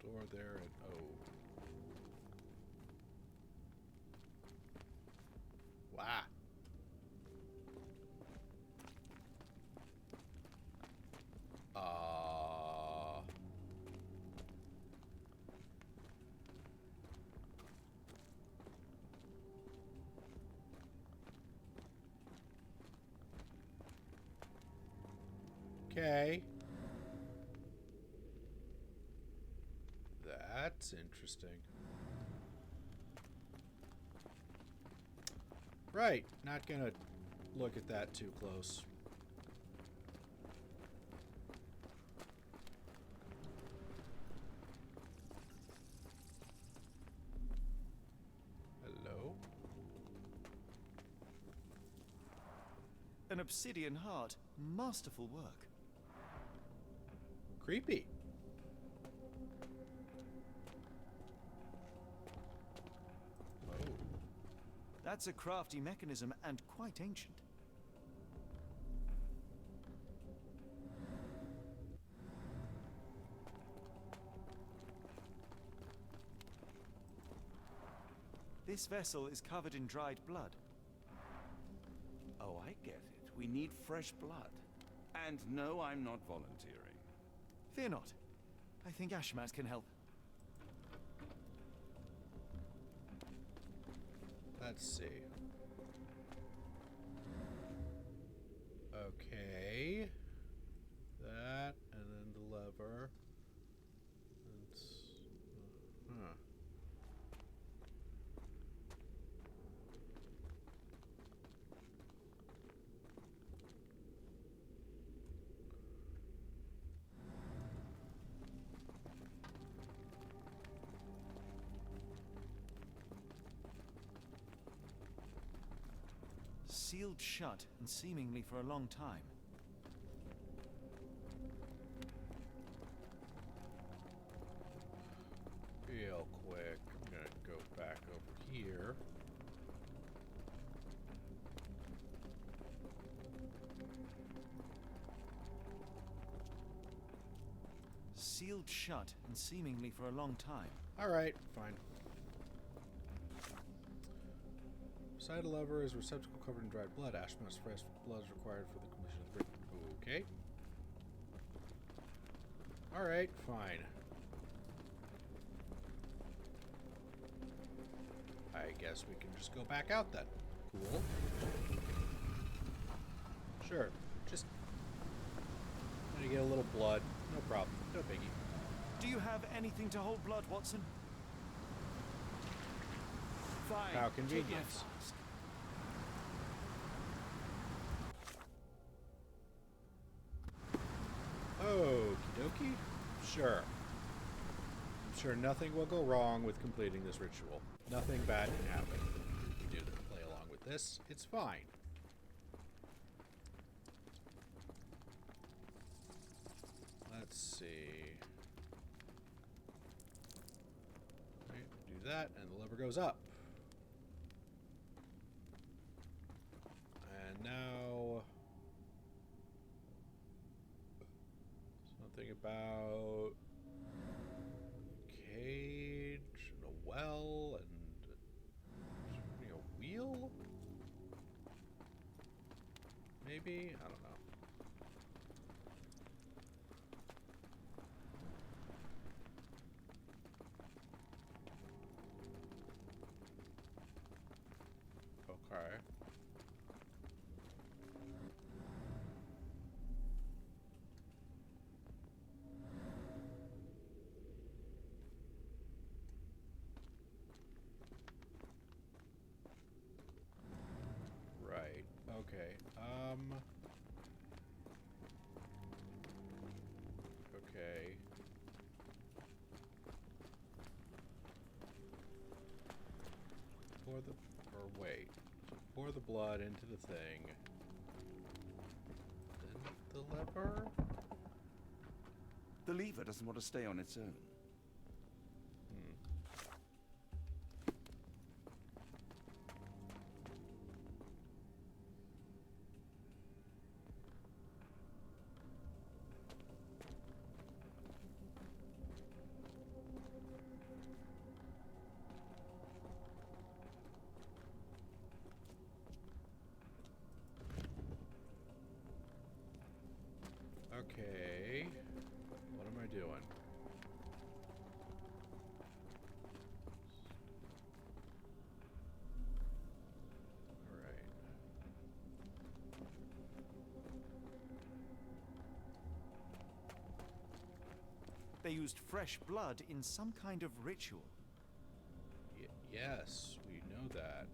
Door there and oh. Wow. Okay. That's interesting. Right, not gonna look at that too close. Hello? An obsidian heart. Masterful work. Creepy. That's a crafty mechanism and quite ancient. This vessel is covered in dried blood. Oh, I get it. We need fresh blood. And no, I'm not volunteering. Fear not. I think Ashmat can help. Let's see. Okay. That, and then the lever. That's, huh. Sealed shut, and seemingly for a long time. Real quick, I'm gonna go back over here. Sealed shut, and seemingly for a long time. Alright, fine. Beside a lever is a receptacle covered in dried blood. Ashman's fresh blood is required for the completion of the ritual. Okay. Alright, fine. I guess we can just go back out then. Cool. Sure. Just gonna get a little blood. No problem. No biggie. Do you have anything to hold blood, Watson? Fine. How take my convenient. flask. Okie dokie. Sure. I'm sure nothing will go wrong with completing this ritual. Nothing bad can happen. If we do play along with this, it's fine. Let's see. Right, do that, and the lever goes up. And now something about a cage and a well and a wheel? Maybe? I don't know. Okay. Right. Okay. Okay. Pour the wait. So pour the blood into the thing. Then the lever? The lever doesn't want to stay on its own. Okay. What am I doing? Alright. They used fresh blood in some kind of ritual. Yes, we know that.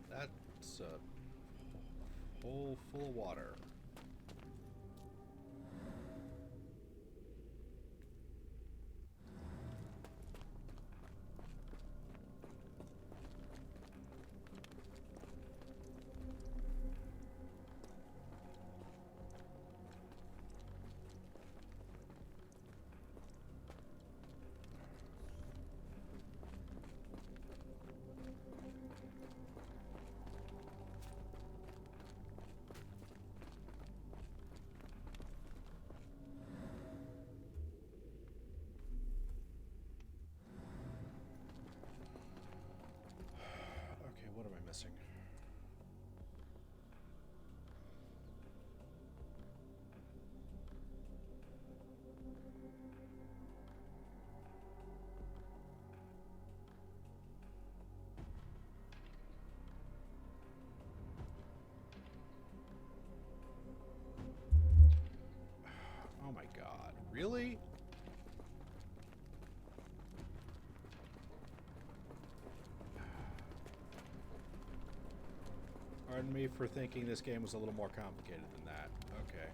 That's a hole full of water. God. Really? Pardon me for thinking this game was a little more complicated than that. Okay.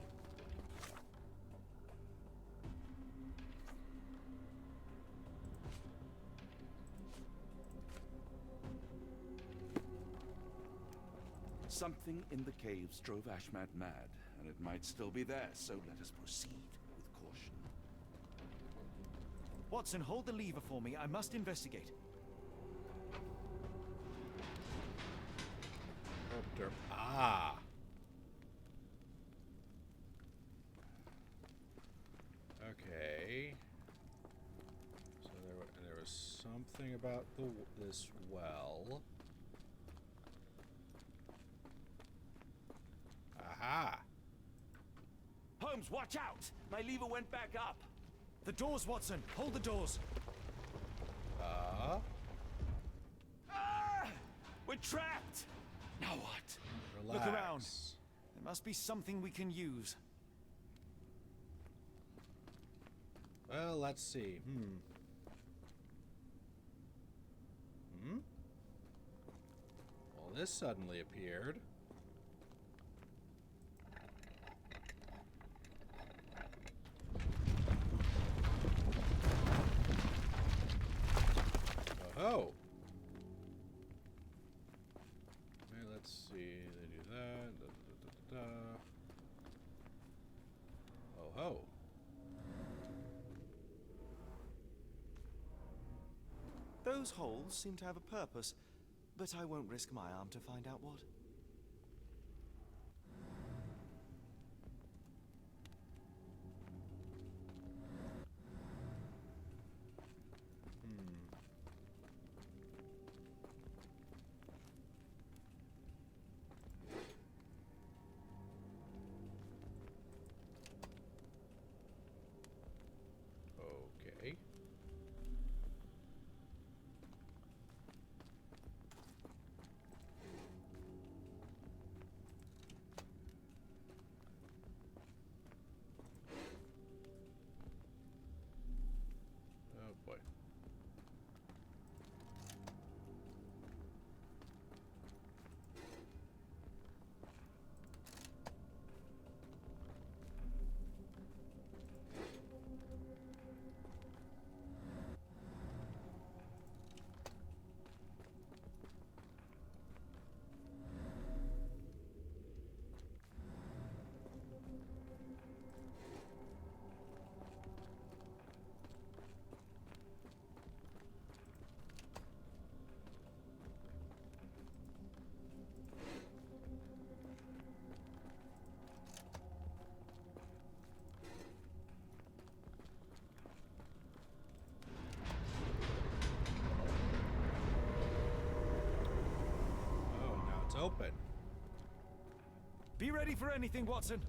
Something in the caves drove Ashmat mad, and it might still be there, so let us proceed with caution. Watson, hold the lever for me. I must investigate. Ah. Okay. So there was something about this well. Aha. Holmes, watch out! My lever went back up. The doors, Watson. Hold the doors. Ah! We're trapped! Now what? Relax. Look around. There must be something we can use. Well, let's see. Well, this suddenly appeared. Oh. Okay, let's see. They do that. Da, da, da, da, da. Oh ho. Those holes seem to have a purpose, but I won't risk my arm to find out what. Okay. Oh boy. Oh, now it's open. Be ready for anything, Watson.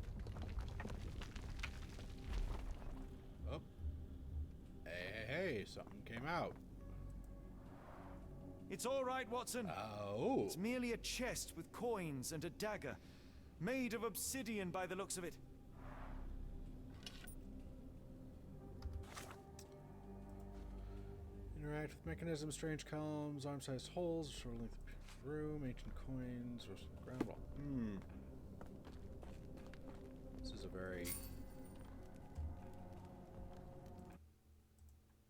Oh. Hey, something came out. It's all right, Watson. Oh. It's merely a chest with coins and a dagger, made of obsidian by the looks of it. Interact with mechanisms, strange columns, arm-sized holes, short length room, ancient coins, or some ground wall. This is a very...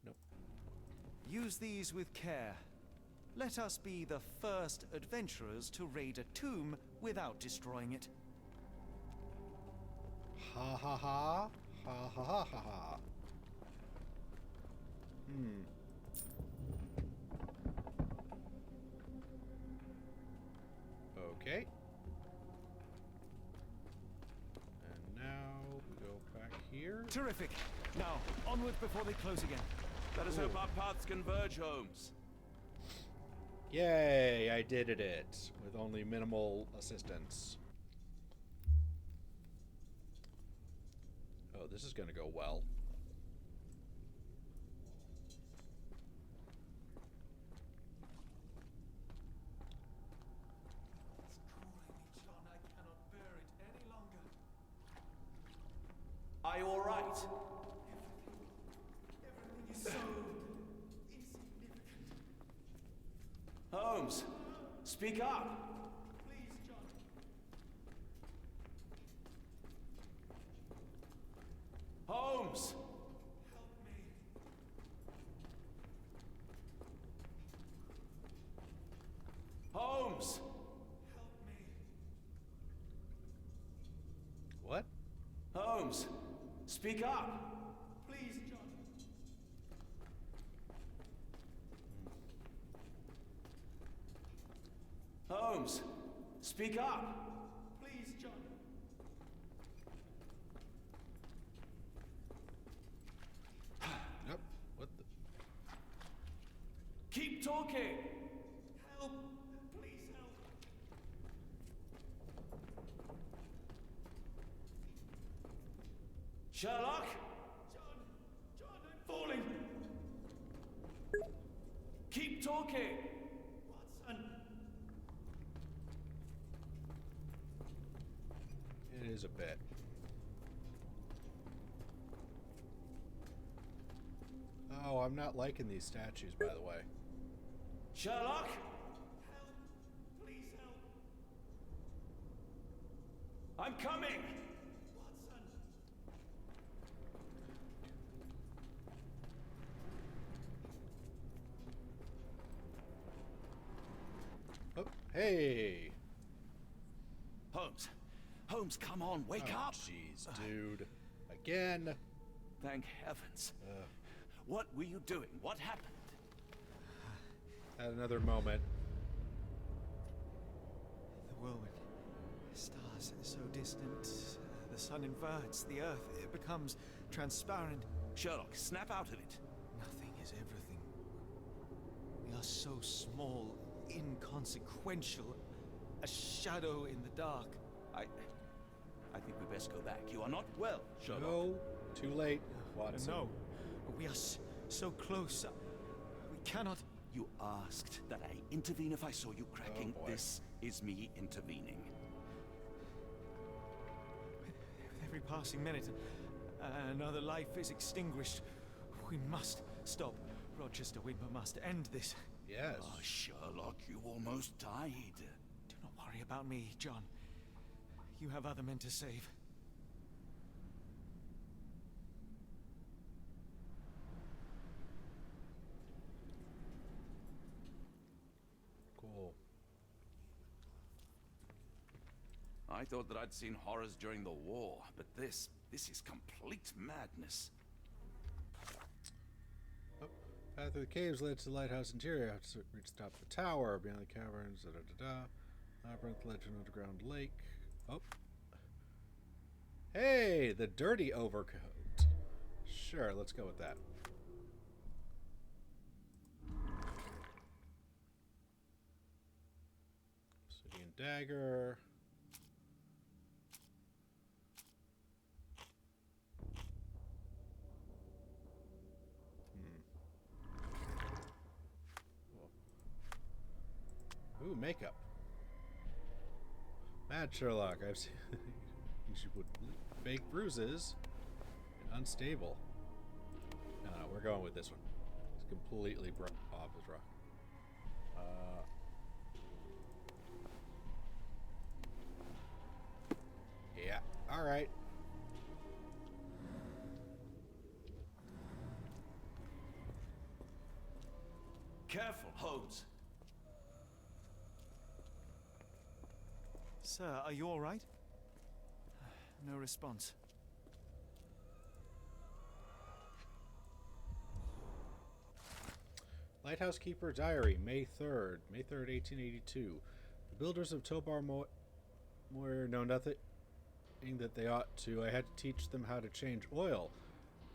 Nope. Use these with care. Let us be the first adventurers to raid a tomb without destroying it. Ha ha ha. Ha ha ha ha ha. Okay. And now we go back here. Terrific. Now, onward before they close again. Let us hope our paths converge, Holmes. Yay, I did it with only minimal assistance. Oh, this is going to go well. It's drawing me, John. I cannot bear it any longer. Are you all right? right? Everything is so insignificant. Holmes, speak up. Please, John. Holmes! Help me. Holmes! Help me. What? Holmes, speak up. Please, John. Holmes, speak up. Please, John. Yep. What the? Keep talking. Help. Please help. Sherlock? John. John, I'm falling. Keep talking. Watson. It is a bit. Oh, I'm not liking these statues, by the way. Sherlock? Help. Please help. I'm coming. Watson. Oh, hey! Holmes. Holmes, come on, wake Oh, up. jeez, dude. Again. Thank heavens. What were you doing? What happened? Had another moment. The whirlwind. Stars so distant. The sun inverts. The earth, it becomes transparent. Sherlock, snap out of it. Nothing is everything. We are so small, inconsequential. A shadow in the dark. I think we best go back. You are not well, Sherlock. No, too late, Watson. No, we are so close. We cannot. You asked that I intervene if I saw you cracking. Oh, boy. This is me intervening. With every passing minute, another life is extinguished. We must stop. Rochester, we must end this. Yes. Ah, Sherlock, you almost died. Do not worry about me, John. You have other men to save. Cool. I thought that I'd seen horrors during the war, but this is complete madness. Oh, path through the caves led to the lighthouse interior. I have to reach the top of the tower. Beyond the caverns, Labyrinth led to an underground lake. Oh. Hey, the dirty overcoat. Sure, let's go with that. Obsidian dagger. Ooh, makeup. Mad Sherlock, I've seen you should put fake bruises and unstable. No, we're going with this one. It's completely off his rock. Yeah, alright. Careful, Holmes. Sir, are you all right? No response. Lighthouse Keeper Diary, May 3rd, 1882. The builders of Tobar Moir know nothing that they ought to. I had to teach them how to change oil.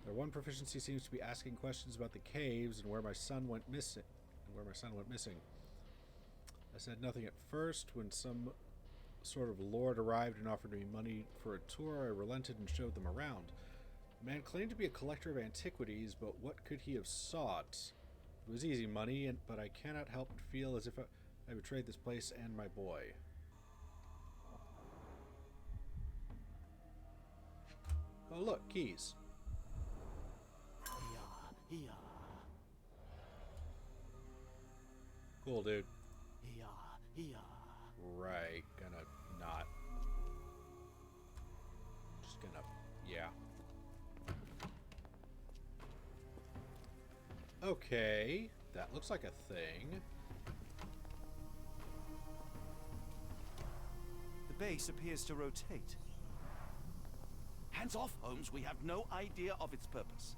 Their one proficiency seems to be asking questions about the caves and where my son went missing. I said nothing at first. When some sort of lord arrived and offered me money for a tour, I relented and showed them around. The man claimed to be a collector of antiquities, but what could he have sought? It was easy money, but I cannot help but feel as if I betrayed this place and my boy. Oh look, keys. Cool, dude. Here. Right. Gonna not. Just gonna. Yeah. Okay. That looks like a thing. The base appears to rotate. Hands off, Holmes. We have no idea of its purpose.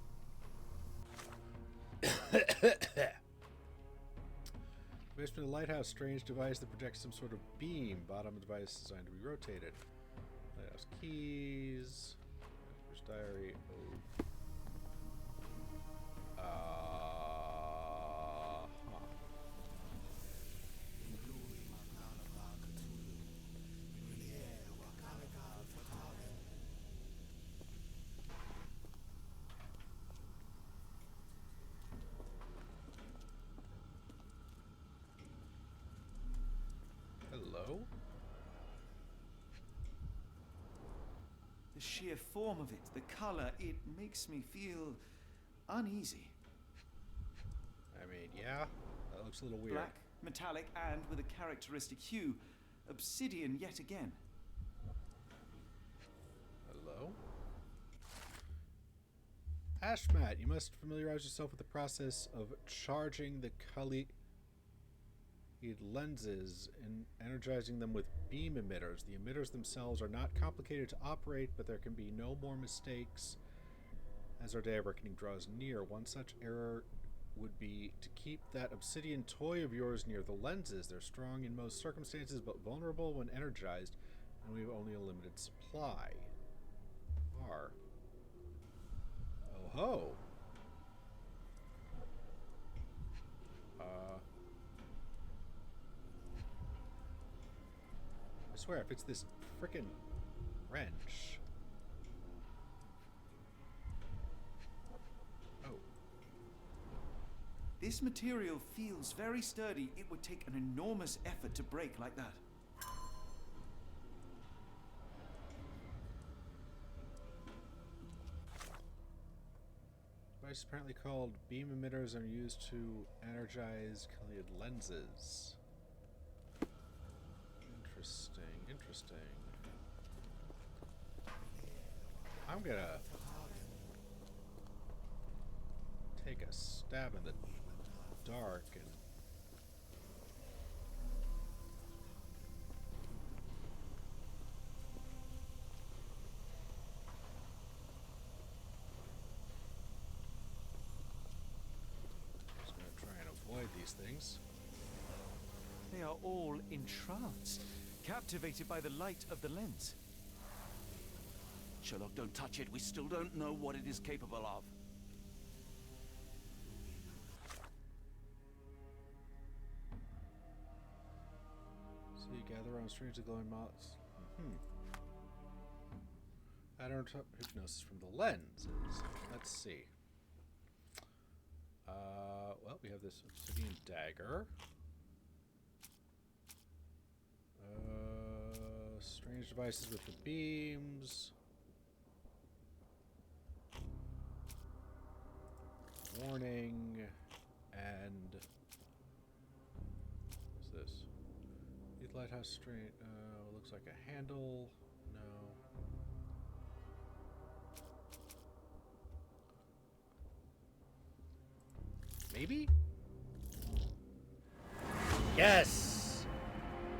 Basement of the lighthouse, strange device that projects some sort of beam. Bottom device designed to be rotated. Lighthouse keys. First diary. Oh. Huh. Hello? The sheer form of it, the color, it makes me feel uneasy. I mean, yeah. That looks a little weird. Black, metallic, and with a characteristic hue. Obsidian yet again. Hello? Ashmat, you must familiarize yourself with the process of charging the Kali lenses and energizing them with beam emitters. The emitters themselves are not complicated to operate, but there can be no more mistakes as our day of reckoning draws near. One such error would be to keep that obsidian toy of yours near the lenses. They're strong in most circumstances, but vulnerable when energized, and we have only a limited supply. Oh ho! I swear, if it's this frickin' wrench. Oh. This material feels very sturdy. It would take an enormous effort to break like that. Device apparently called beam emitters are used to energize colored lenses. Interesting. I'm gonna take a stab in the dark and just gonna try and avoid these things. They are all entranced, captivated by the light of the lens. Sherlock, don't touch it. We still don't know what it is capable of. So you gather around strangely glowing moths. Pattern of hypnosis from the lenses. Let's see. Well, we have this obsidian dagger. Strange devices with the beams. Warning. And what's this? Youth lighthouse strange. Looks like a handle. No. Maybe? Yes!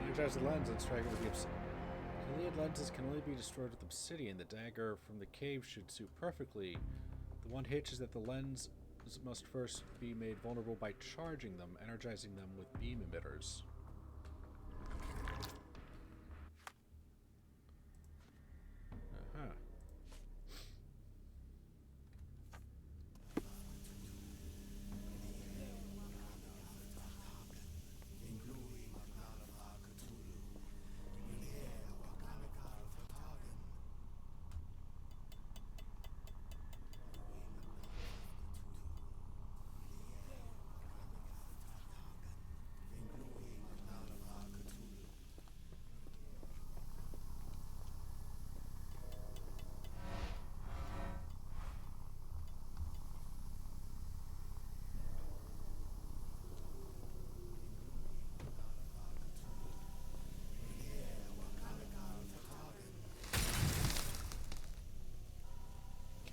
Energize the lens and strike it with the obsidian. Khalid lenses can only be destroyed with obsidian. The dagger from the cave should suit perfectly. The one hitch is that the lens must first be made vulnerable by charging them, energizing them with beam emitters.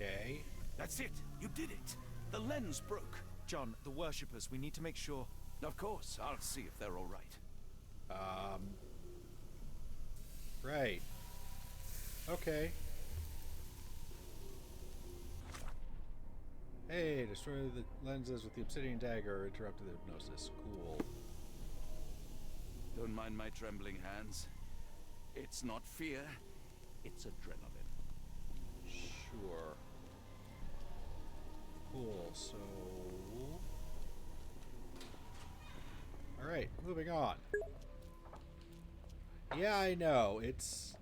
Okay. That's it. You did it. The lens broke. John, the worshippers, we need to make sure. Of course, I'll see if they're all right. Right. Okay. Hey, destroy the lenses with the obsidian dagger. Interrupted the hypnosis. Cool. Don't mind my trembling hands. It's not fear, it's adrenaline. Sure. Cool, so... Alright, moving on. Yeah, I know, it's...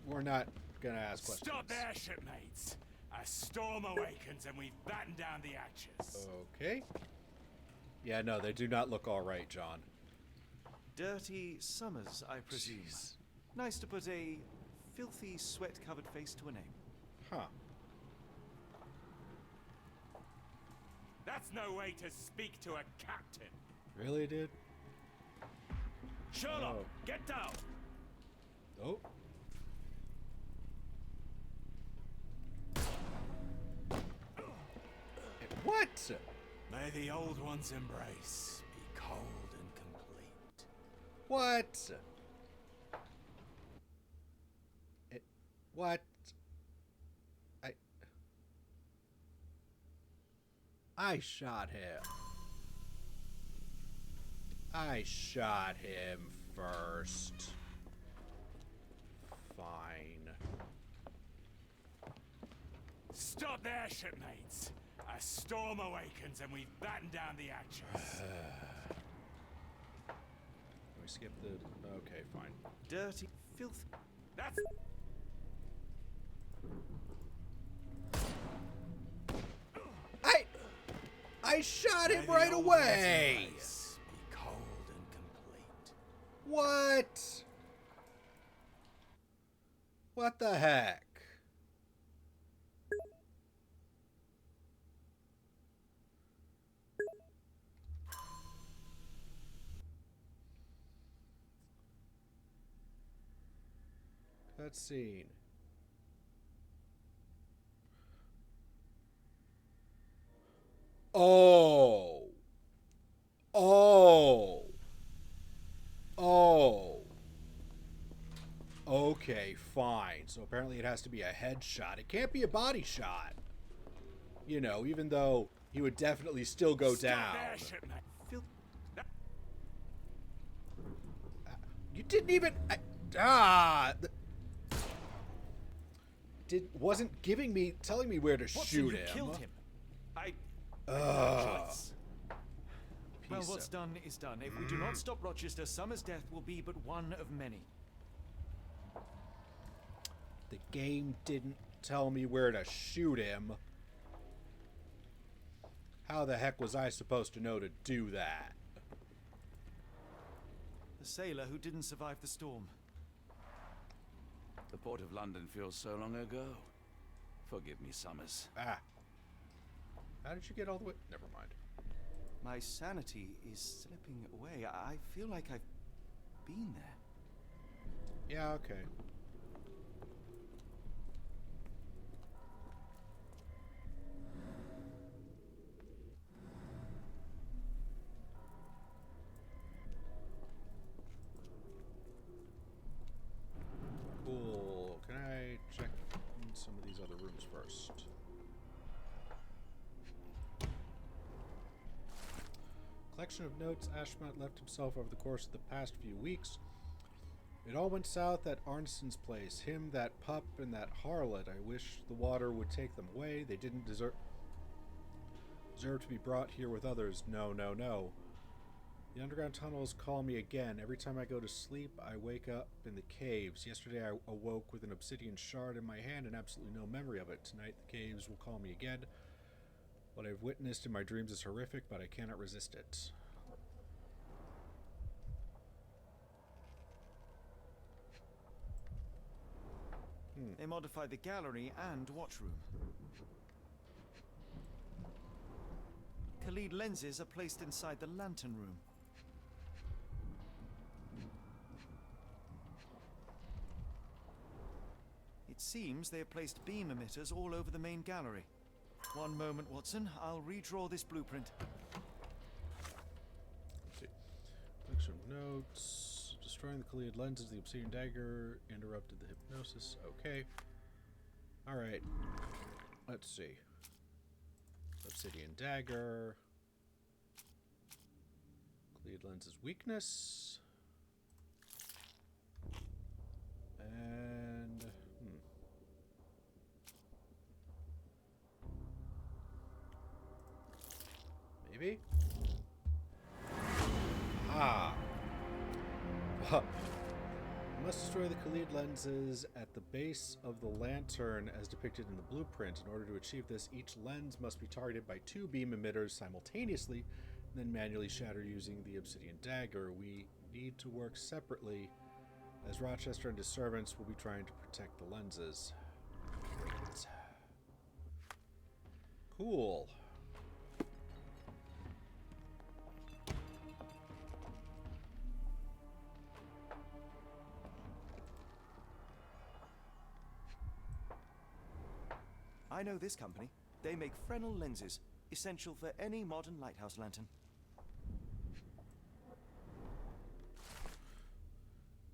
We're not gonna ask questions. Stop there, shipmates. A storm awakens and we've battened down the Archers. Okay. Yeah, no, they do not look alright, John. Dirty Summers, I presume. Jeez. Nice to put a filthy, sweat-covered face to a name. Huh. That's no way to speak to a captain. Really, dude? Sherlock, Oh. get down. Oh. What? May the old one's embrace be cold and complete. What? What? I shot him. I shot him first. Fine. Stop there, shipmates. A storm awakens and we've battened down the Archers. Can we skip the... Okay, fine. Dirty, filthy... That's... I shot him May the right old away! one's embrace be cold and complete. What? What the heck? Cutscene. Oh. Oh. Oh. Okay, fine. So apparently it has to be a headshot. It can't be a body shot. You know, even though he would definitely still go Stop down. there, shipmate. Fil- You didn't even... wasn't giving me... telling me where to Watson, shoot you him. killed him. I... Choice. Well, Piece what's of- done is done. If we do not stop Rochester, Summer's death will be but one of many. The game didn't tell me where to shoot him. How the heck was I supposed to know to do that? The sailor who didn't survive the storm. The port of London feels so long ago. Forgive me, Summers. Ah. How did you get all the way... Never mind. My sanity is slipping away. I feel like I've been there. Yeah, okay. Cool. Can I check in some of these other rooms first? Collection of notes Ashmont left himself over the course of the past few weeks. It all went south at Arnson's place. Him, that pup, and that harlot. I wish the water would take them away. They didn't deserve to be brought here with others. No, no, no. The underground tunnels call me again. Every time I go to sleep, I wake up in the caves. Yesterday I awoke with an obsidian shard in my hand and absolutely no memory of it. Tonight the caves will call me again. What I've witnessed in my dreams is horrific, but I cannot resist it. They modified the gallery and watchroom. Khalid lenses are placed inside the lantern room. It seems they have placed beam emitters all over the main gallery. One moment, Watson. I'll redraw this blueprint. Let's see. Collection of notes. Destroying the Khalid lenses, the obsidian dagger interrupted the hypnosis. Okay. Alright. Let's see. Obsidian dagger. Khalid lenses weakness. And maybe? Ah. You must destroy the Khalid lenses at the base of the lantern as depicted in the blueprint. In order to achieve this, each lens must be targeted by 2 beam emitters simultaneously, and then manually shatter using the obsidian dagger. We need to work separately, as Rochester and his servants will be trying to protect the lenses. Great. Cool. I know this company. They make Fresnel lenses, essential for any modern lighthouse lantern.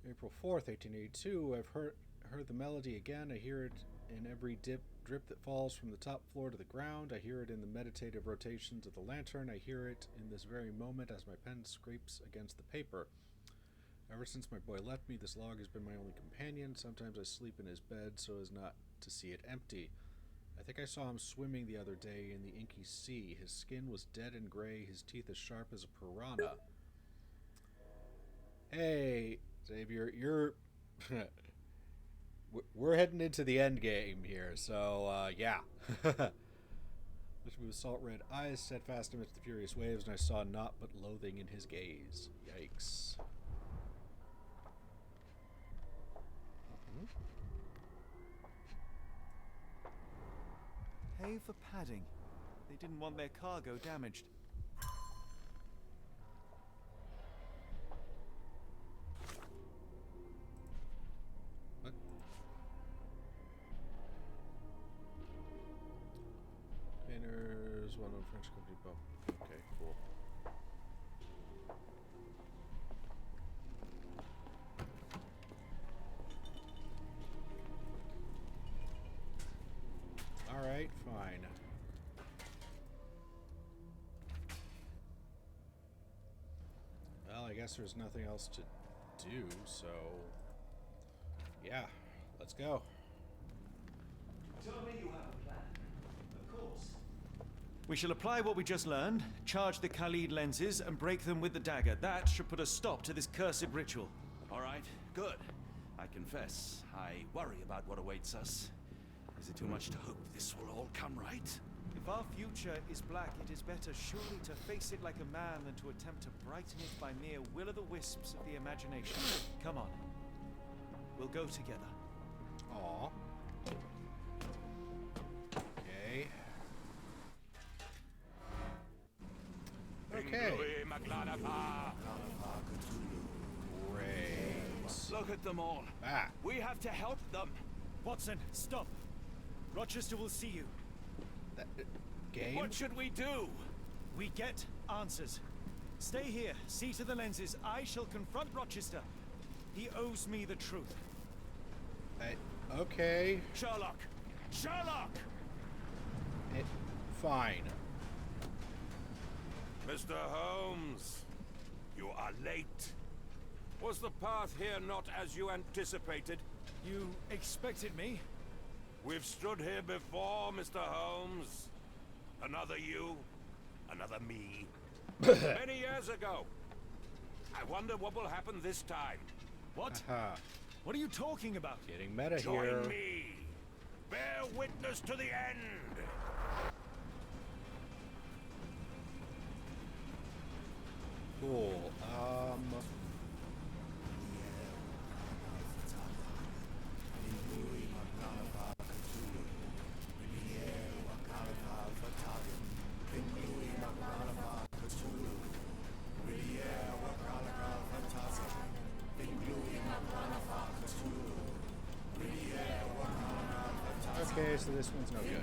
April 4th, 1882. I've heard the melody again. I hear it in every drip that falls from the top floor to the ground. I hear it in the meditative rotations of the lantern. I hear it in this very moment as my pen scrapes against the paper. Ever since my boy left me, this log has been my only companion. Sometimes I sleep in his bed so as not to see it empty. I think I saw him swimming the other day in the inky sea. His skin was dead and gray, his teeth as sharp as a piranha. Hey, Xavier, you're... We're heading into the end game here, so, yeah. Looked at me with salt red eyes, steadfast amidst the furious waves, and I saw naught but loathing in his gaze. Yikes. Pay for padding. They didn't want their cargo damaged. What? Containers, well-known French company. Oh, okay, cool. Alright, fine. Well, I guess there's nothing else to do, so... yeah, let's go. Tell me you have a plan. Of course. We shall apply what we just learned, charge the Khalid lenses, and break them with the dagger. That should put a stop to this cursed ritual. All right, good. I confess, I worry about what awaits us. Is it too much to hope this will all come right? If our future is black, it is better surely to face it like a man than to attempt to brighten it by mere will-o'-the-wisps of the imagination. Come on. We'll go together. Aw. Okay. Okay. Great. Look at them all. Ah. We have to help them. Watson, stop. Rochester will see you. That, game? What should we do? We get answers. Stay here, see to the lenses. I shall confront Rochester. He owes me the truth. Okay. Sherlock! Sherlock! Fine. Mr. Holmes, you are late. Was the path here not as you anticipated? You expected me? We've stood here before, Mr. Holmes. Another you, another me. Many years ago. I wonder what will happen this time. What? Aha. What are you talking about? Getting meta Join here. me. Bear witness to the end. Cool. Okay, so this one's no good.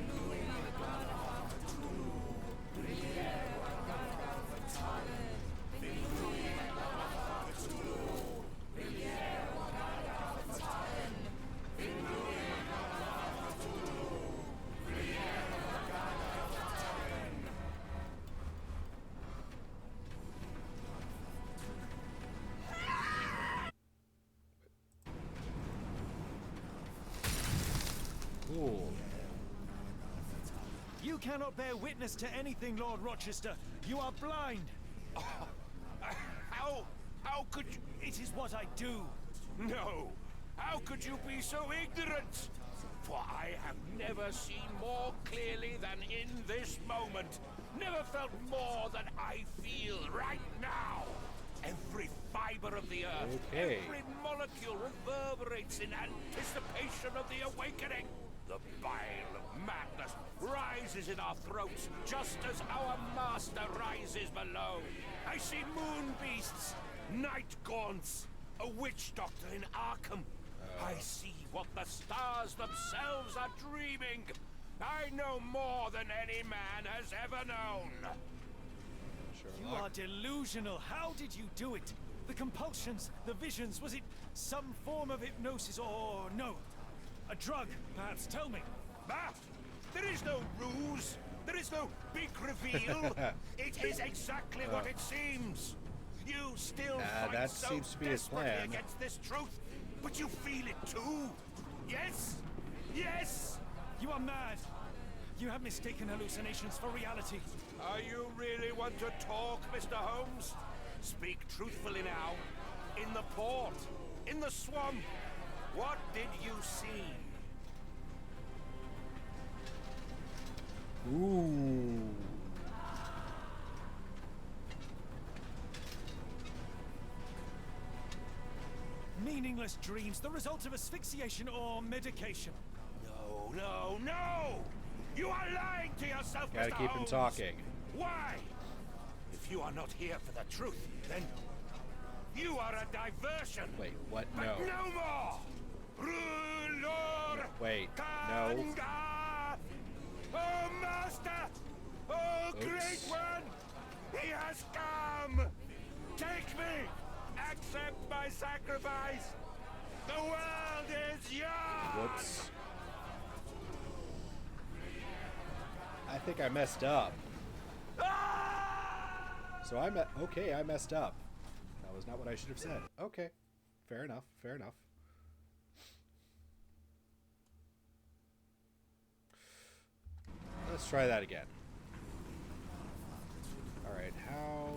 Cool. You cannot bear witness to anything, Lord Rochester. You are blind. How could you? It is what I do. No. How could you be so ignorant? For I have never seen more clearly than in this moment. Never felt more than I feel right now. Every fiber of the earth, Okay. every molecule reverberates in anticipation of the awakening. The bile of madness rises in our throats, just as our master rises below. I see moon beasts, night gaunts, a witch doctor in Arkham. I see what the stars themselves are dreaming. I know more than any man has ever known. You are delusional. How did you do it? The compulsions, the visions, was it some form of hypnosis or no? A drug, perhaps, tell me. Ah, there is no ruse. There is no big reveal. It is exactly what it seems. You still fight that so seems to be his desperately plan. against this truth, but you feel it too. Yes? Yes? You are mad. You have mistaken hallucinations for reality. Are you really want to talk, Mr. Holmes? Speak truthfully now. In the port, in the swamp, what did you see? Ooh. Meaningless dreams, the result of asphyxiation or medication. No, no, no! You are lying to yourself, Gotta Mr. keep him Holmes. talking. Why? If you are not here for the truth, then you are a diversion. Wait, what? But No. no more! Rulor Wait, no. Kanga! Oh, Master! Oh, Oops. Great One! He has come! Take me! Accept my sacrifice! The world is yours! Whoops. I think I messed up. So okay, I messed up. That was not what I should have said. Okay. Fair enough. Fair enough. Let's try that again. All right, how...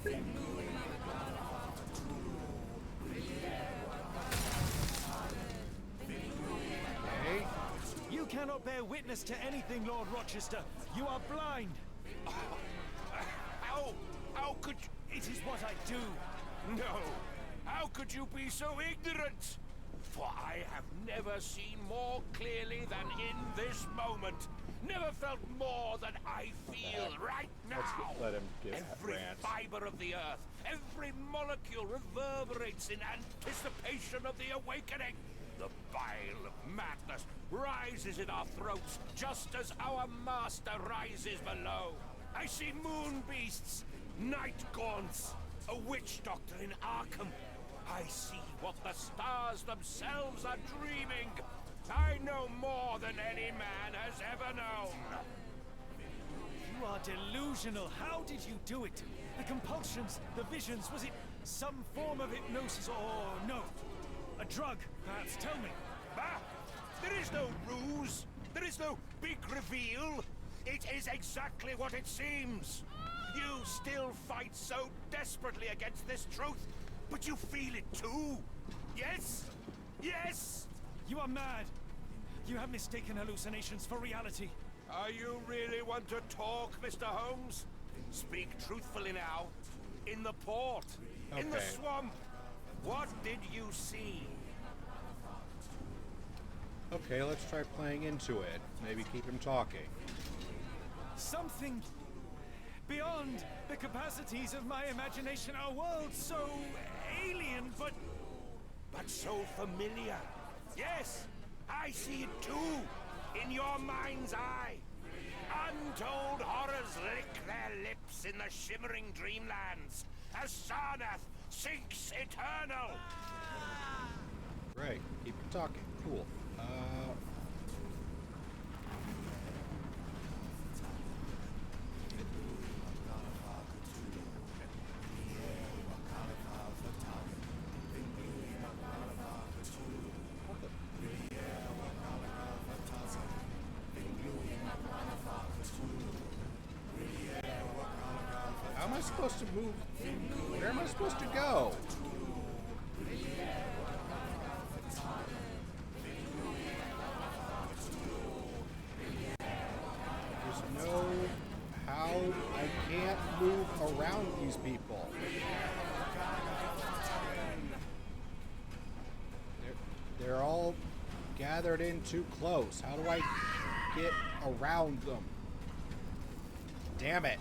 Okay. You cannot bear witness to anything, Lord Rochester. You are blind. How could you... It is what I do. No! How could you be so ignorant? For I have never seen more clearly than in this moment. Never felt more than I feel right now. Let's let him give that Every rant. fiber of the earth, every molecule reverberates in anticipation of the awakening. The bile of madness rises in our throats, just as our master rises below. I see moon beasts, night gaunts, a witch doctor in Arkham. I see what the stars themselves are dreaming. I know more than any man has ever known. You are delusional. How did you do it? The compulsions, the visions, was it some form of hypnosis or no? A drug, perhaps, tell me. Ah, there is no ruse. There is no big reveal. It is exactly what it seems. You still fight so desperately against this truth, but you feel it too. Yes? Yes? You are mad. You have mistaken hallucinations for reality. Are you really want to talk, Mr. Holmes? Speak truthfully now. In the port, in the Okay. swamp, What did you see? Okay, let's try playing into it. Maybe keep him talking. Something beyond the capacities of my imagination. A world so alien, but so familiar. Yes, I see it too. In your mind's eye. Untold horrors lick their lips in the shimmering dreamlands as Sarnath sinks eternal. Right, keep him talking. Cool. How am I supposed to move? Where am I supposed to go? There's no how I can't move around these people. They're all gathered in too close. How do I get around them? Damn it.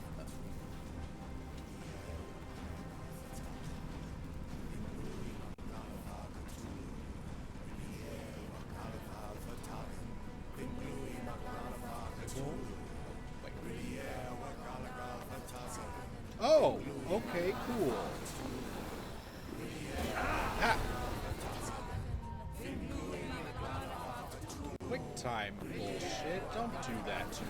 Oh, okay, cool. Ah. Quick time bullshit. Don't do that to me.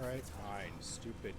Alright, fine. Stupid.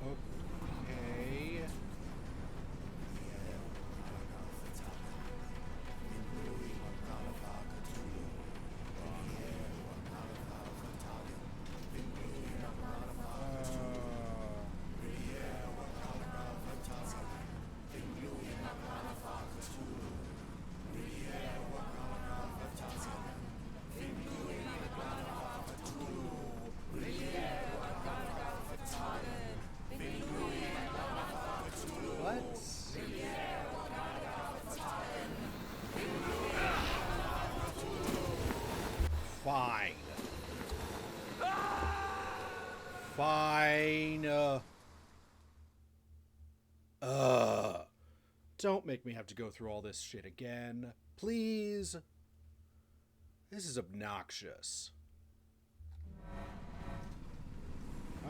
Okay. What? Fine. Fine. Don't make me have to go through all this shit again. Please. This is obnoxious.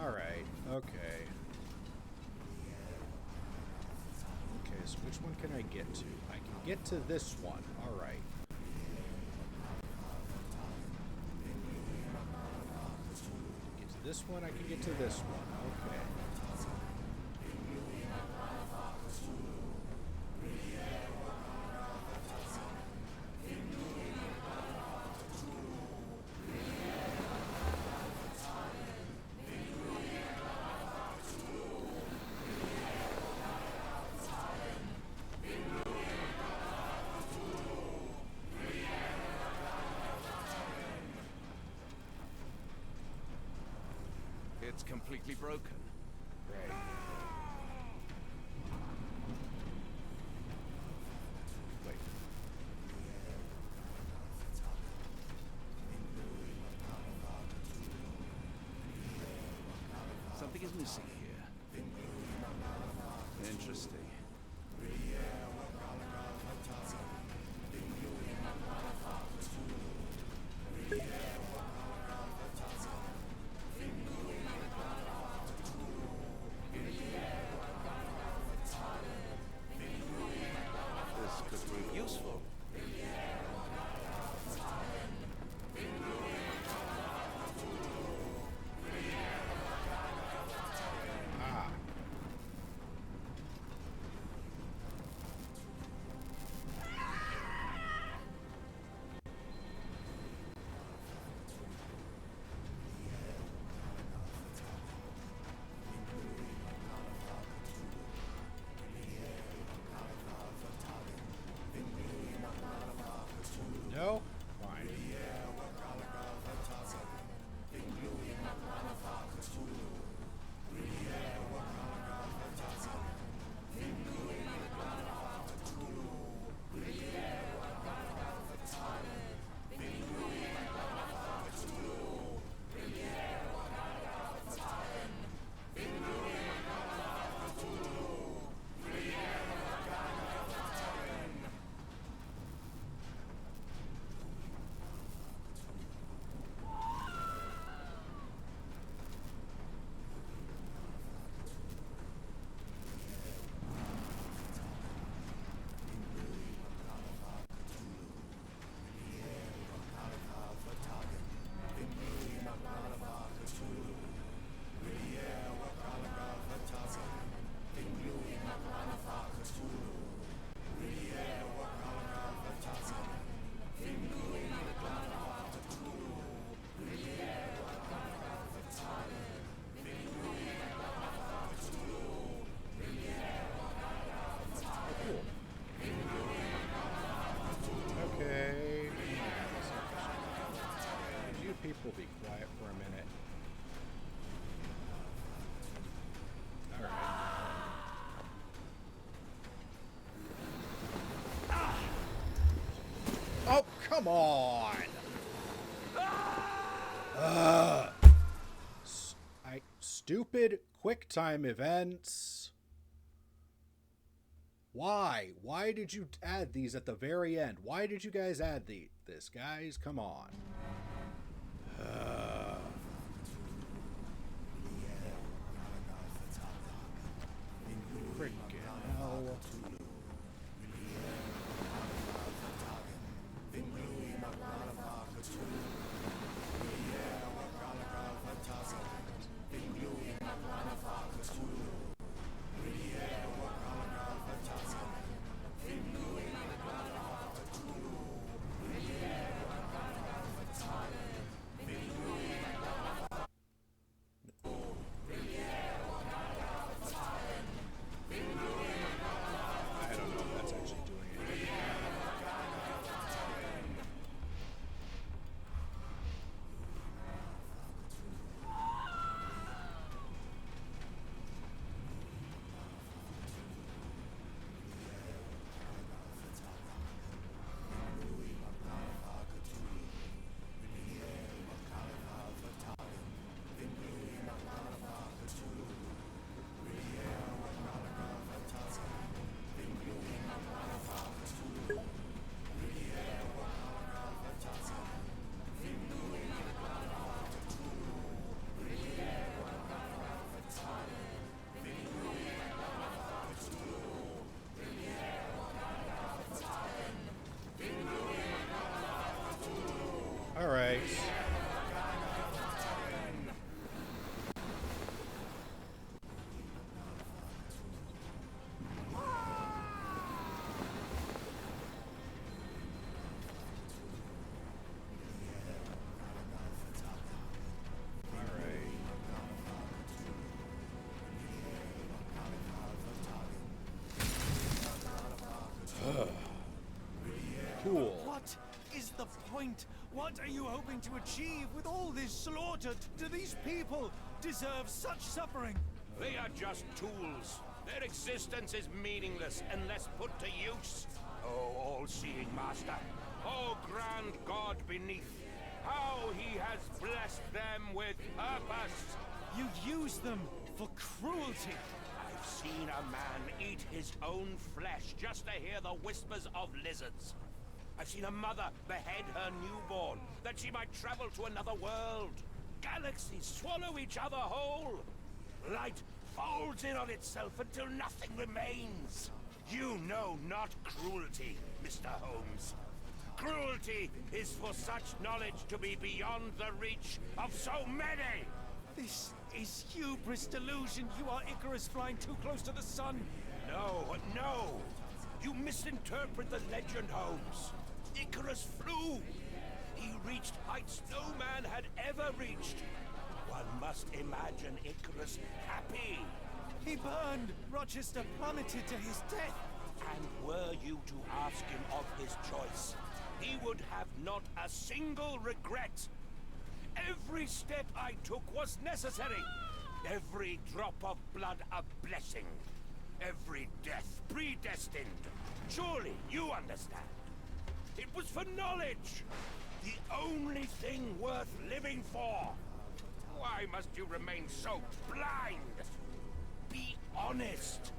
Alright, okay. Okay, so which one can I get to? I can get to this one. All right. Get to this one. I can get to this one. Okay. It's completely broken. Right. Wait. Something is missing here. Interesting. This could prove useful. Ah. No? Fine. Okay. Could you people be quiet for a minute? Alright. Oh, come on! Stupid QuickTime events. Why? Why did you add these at the very end? Why did you guys add this, guys? Come on. Freaking hell. Nice. Cool. What is the point? What are you hoping to achieve with all this slaughter? Do these people deserve such suffering? They are just tools. Their existence is meaningless unless put to use. Oh, all-seeing master. Oh, grand God beneath. How he has blessed them with purpose. You use them for cruelty. I've seen a man eat his own flesh just to hear the whispers of lizards. I've seen a mother behead her newborn that she might travel to another world. Galaxies swallow each other whole. Light folds in on itself until nothing remains. You know not cruelty, Mr. Holmes. Cruelty is for such knowledge to be beyond the reach of so many. This is hubris delusion. You are Icarus flying too close to the sun. No, no. You misinterpret the legend, Holmes. Icarus flew. He reached heights no man had ever reached. One must imagine Icarus happy. He burned. Rochester plummeted to his death. And were you to ask him of his choice, he would have not a single regret. Every step I took was necessary. Every drop of blood a blessing. Every death predestined. Surely you understand. It was for knowledge. The only thing worth living for. Why must you remain so blind? Be honest.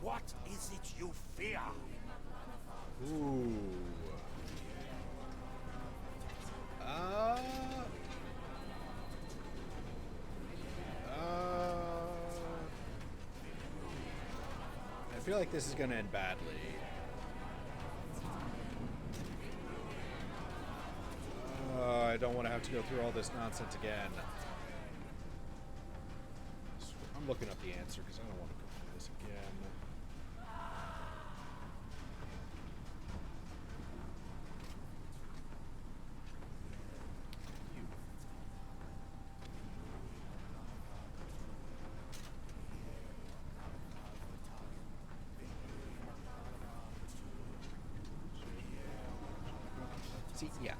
What is it you fear? Ooh. I feel like this is going to end badly. I don't want to have to go through all this nonsense again. I'm looking up the answer because I don't want to go through this again. See, yeah.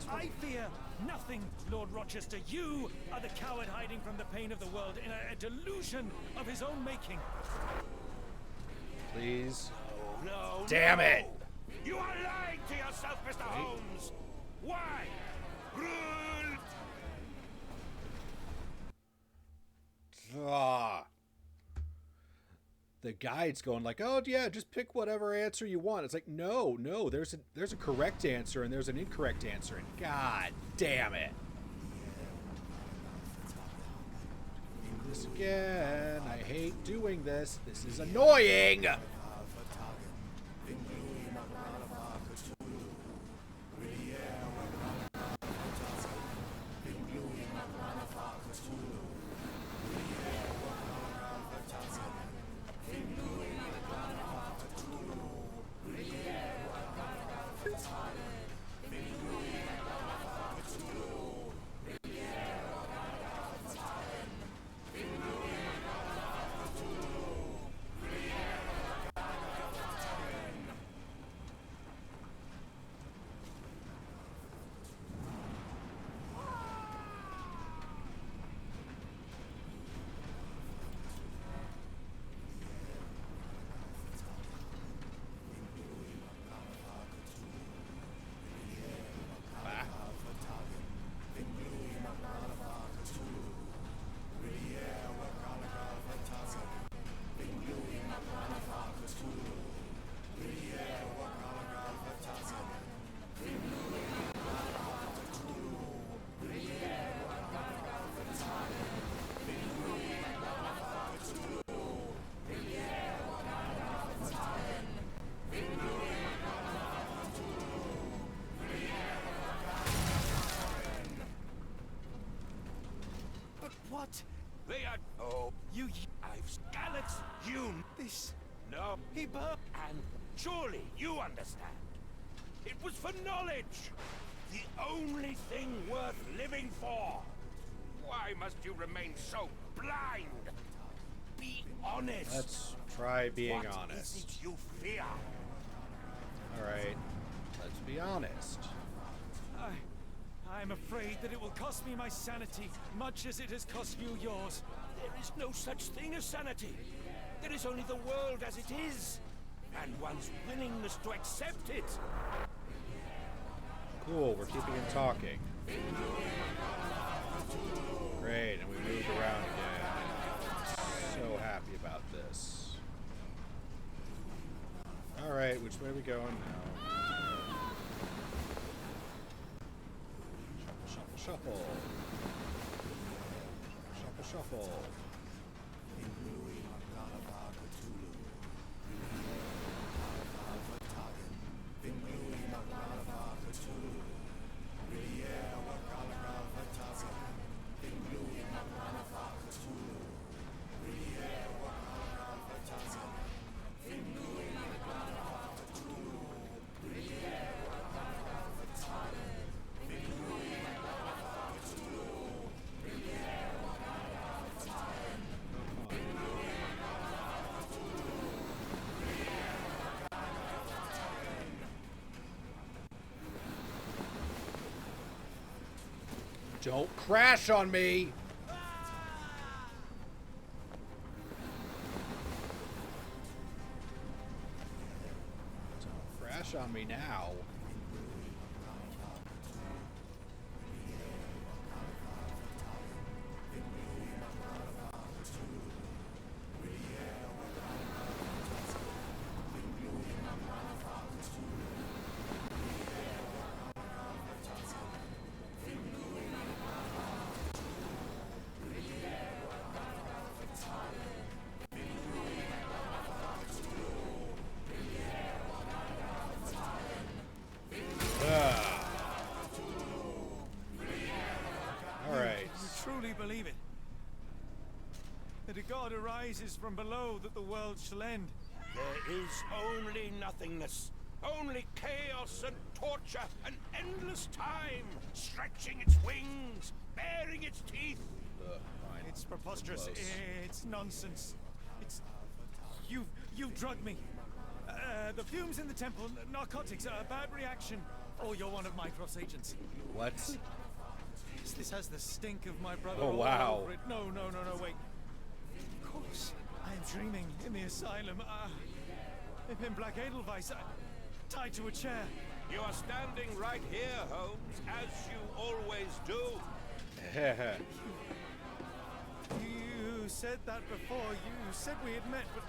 I fear nothing, Lord Rochester. You are the coward hiding from the pain of the world in a delusion of his own making. Please. No, Damn no. it! You are lying to yourself, Mr. Holmes. Why? Rule. The guide's going like, oh yeah, just pick whatever answer you want. It's like, no, there's a correct answer and there's an incorrect answer, and god damn it. Do this again. I hate doing this. This is annoying. This... No. He burned... And surely you understand. It was for knowledge. The only thing worth living for. Why must you remain so blind? Be honest. Let's try being What honest. is it you fear? Alright, let's be honest. I'm afraid that it will cost me my sanity, much as it has cost you yours. There is no such thing as sanity. There is only the world as it is, and one's willingness to accept it. Cool, we're keeping him talking. Great, and we moved around again. So happy about this. Alright, which way are we going now? Shuffle. Shuffle, shuffle. Don't crash on me! Don't crash on me now. Truly believe it. That a god arises from below that the world shall end. There is only nothingness. Only chaos and torture and endless time, stretching its wings, baring its teeth. Fine. It's preposterous. Close. It's nonsense. It's... You've drugged me. The fumes in the temple, narcotics, a bad reaction. Or you're one of Mycroft's agents. What? This has the stink of my brother Oh, all wow. over it. No, wait. Of course, I am dreaming in the asylum. In Black Edelweiss, tied to a chair. You are standing right here, Holmes, as you always do. You said that before. You said we had met, but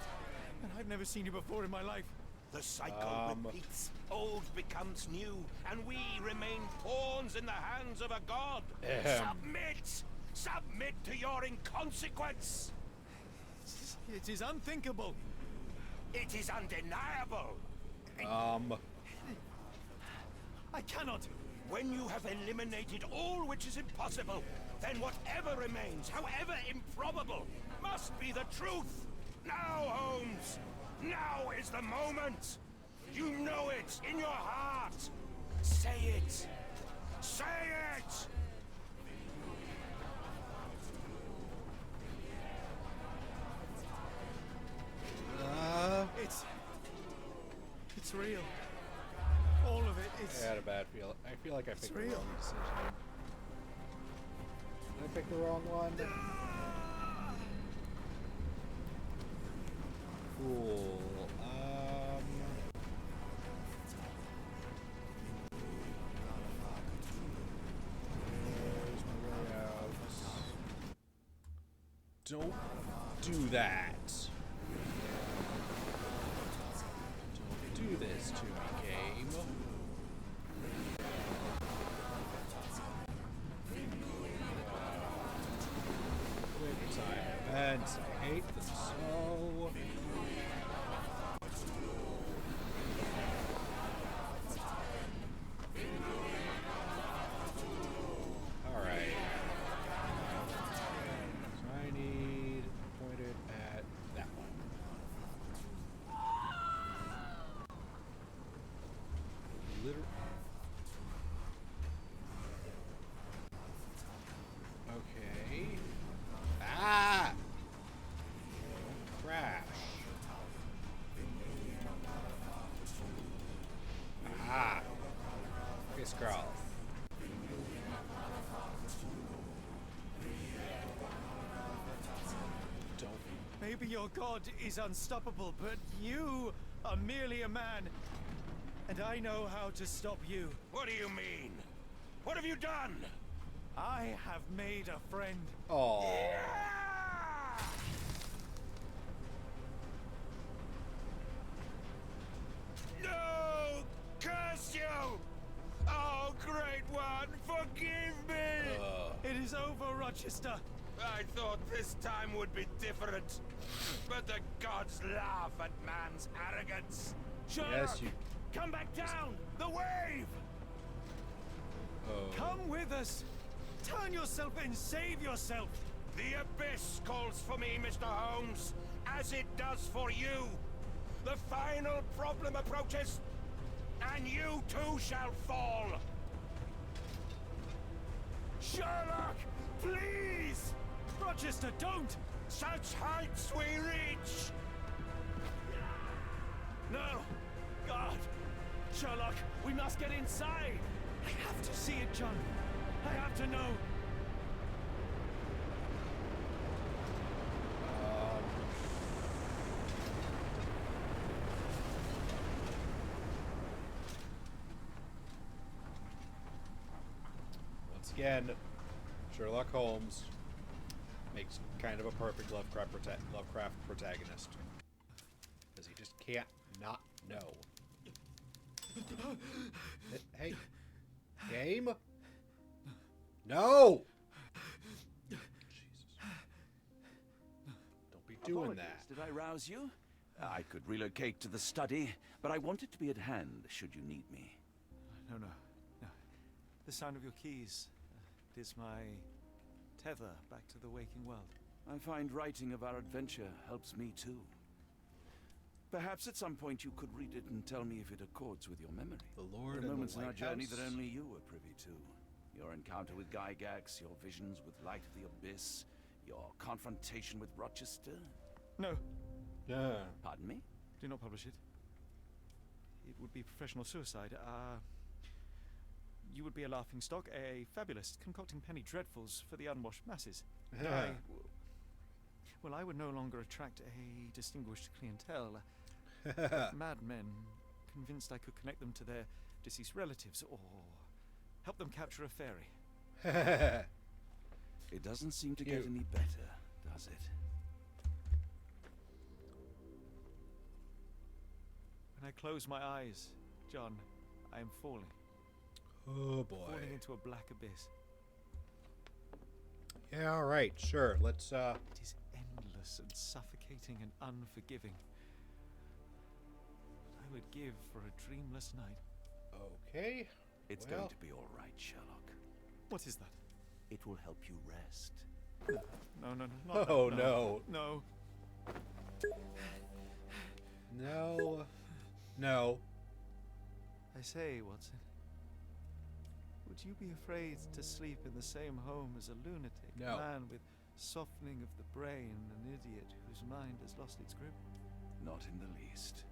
I've never seen you before in my life. The cycle repeats. Old becomes new, and we remain pawns in the hands of a god. Submit! Submit to your inconsequence! It is unthinkable. It is undeniable. I cannot. When you have eliminated all which is impossible, then whatever remains, however improbable, must be the truth. Now, Holmes! Now is the moment! You know it in your heart! Say it! Say it! It's real. All of it. It's... I had a bad feeling. I feel like I picked the real. wrong decision. Did I pick the wrong one? Cool. Where's my way out? Don't do that. Don't do this to me, game. Quick time events. I hate them so. Alright. So I need pointed at Crawl. Don't. Maybe your god is unstoppable, but you are merely a man. And I know how to stop you. What do you mean? What have you done? I have made a friend. Oh. No! Curse you! Oh, great one, forgive me! It is over, Rochester. I thought this time would be different. But the gods laugh at man's arrogance. Sherlock, Yes, you. come back down! The wave! Oh. Come with us. Turn yourself in. Save yourself. The abyss calls for me, Mr. Holmes, as it does for you. The final problem approaches, and you too shall fall. Sherlock, please! Rochester, don't. Such heights we reach! No. God. Sherlock, we must get inside. I have to see it, John. I have to know. Once again, Sherlock Holmes makes kind of a perfect Lovecraft protagonist. Because he just can't not know. Hey, game? No! Jesus. Don't be doing Apologies, that. Did I rouse you? I could relocate to the study, but I wanted to be at hand should you need me. No. The sound of your keys. It is my tether back to the waking world. I find writing of our adventure helps me too. Perhaps at some point you could read it and tell me if it accords with your memory. The Lord The and moments the in our journey Lighthouse. that only you were privy to. Your encounter with Gygax, your visions with Light of the Abyss, your confrontation with Rochester. No, Yeah. Pardon me? do not publish it. It would be professional suicide. You would be a laughingstock, a fabulist, concocting penny dreadfuls for the unwashed masses. I would no longer attract a distinguished clientele. Madmen, convinced I could connect them to their deceased relatives or help them capture a fairy. It doesn't seem to Cute. get any better, does it? When I close my eyes, John, I am falling. Oh boy. Falling into a black abyss. Yeah, all right, sure. Let's It is endless and suffocating and unforgiving. I would give for a dreamless night. okay. It's Well. going to be all right, Sherlock. What is that? It will help you rest. No, not Oh, that, no. No. No. No. I say, Watson, would you be afraid to sleep in the same home as a lunatic, No. a man with softening of the brain, an idiot whose mind has lost its grip? Not in the least.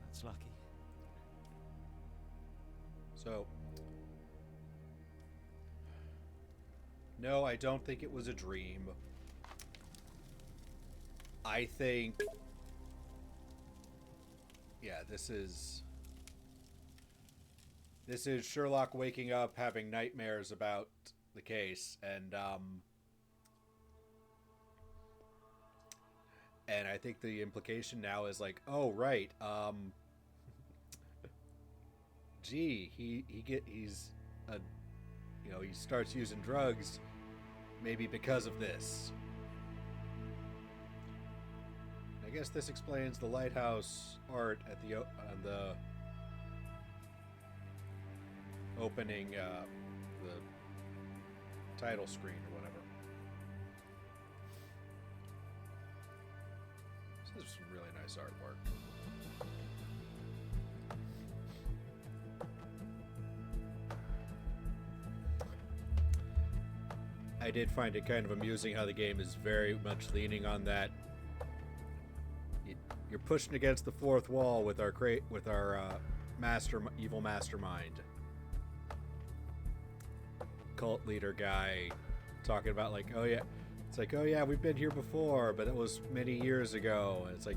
That's lucky. So. No, I don't think it was a dream. I think. Yeah, this is Sherlock waking up having nightmares about the case, and I think the implication now is like, oh right, gee, he's a, he starts using drugs, maybe because of this. I guess this explains the lighthouse art at the on the opening, the title screen or whatever. This is some really nice artwork. I did find it kind of amusing how the game is very much leaning on that. You're pushing against the fourth wall with our evil mastermind, cult leader guy, talking about like, oh yeah, it's like, oh yeah, we've been here before, but it was many years ago. And it's like,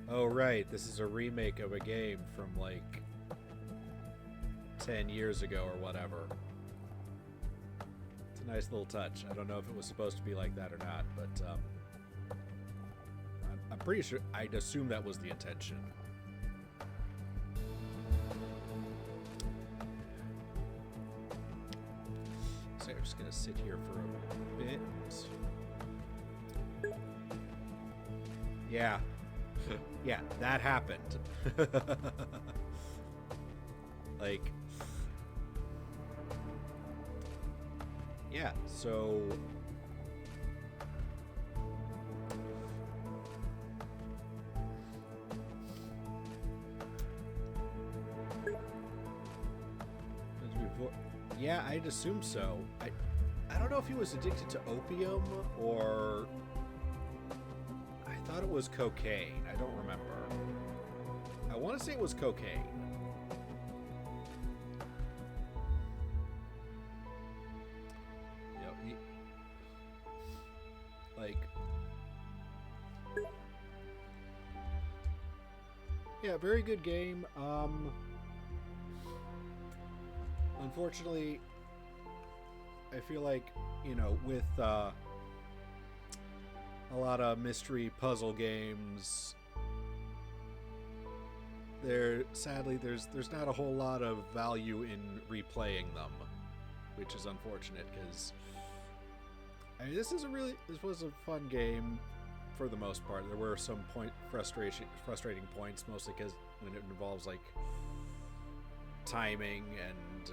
oh right, this is a remake of a game from like 10 years ago or whatever. It's a nice little touch. I don't know if it was supposed to be like that or not, but I'm pretty sure, I'd assume that was the intention. So I'm just gonna sit here for a bit. Yeah. Yeah, that happened. Like, yeah, so yeah, I'd assume so. I don't know if he was addicted to opium or I thought it was cocaine. I don't remember. I want to say it was cocaine. You know, yeah, very good game. Unfortunately, I feel like, you know, with a lot of mystery puzzle games, sadly there's not a whole lot of value in replaying them, which is unfortunate because I mean this was a fun game for the most part. There were some frustrating points, mostly because when it involves like timing and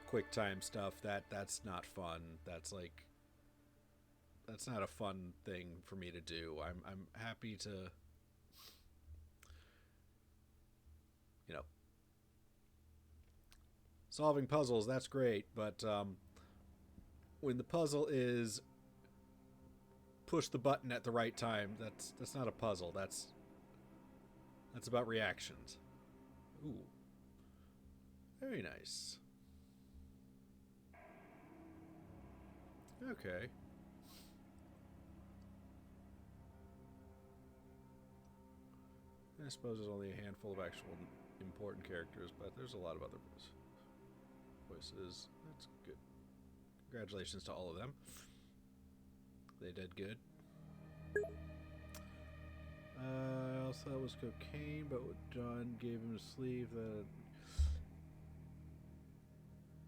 quick time stuff, that's not fun. That's not a fun thing for me to do. I'm happy to, you know, solving puzzles, that's great, but when the puzzle is push the button at the right time, that's not a puzzle. That's about reactions. Ooh. Very nice. Okay. I suppose there's only a handful of actual important characters, but there's a lot of other voices. That's good. Congratulations to all of them. They did good. I also thought it was cocaine, but what John gave him to sleeve,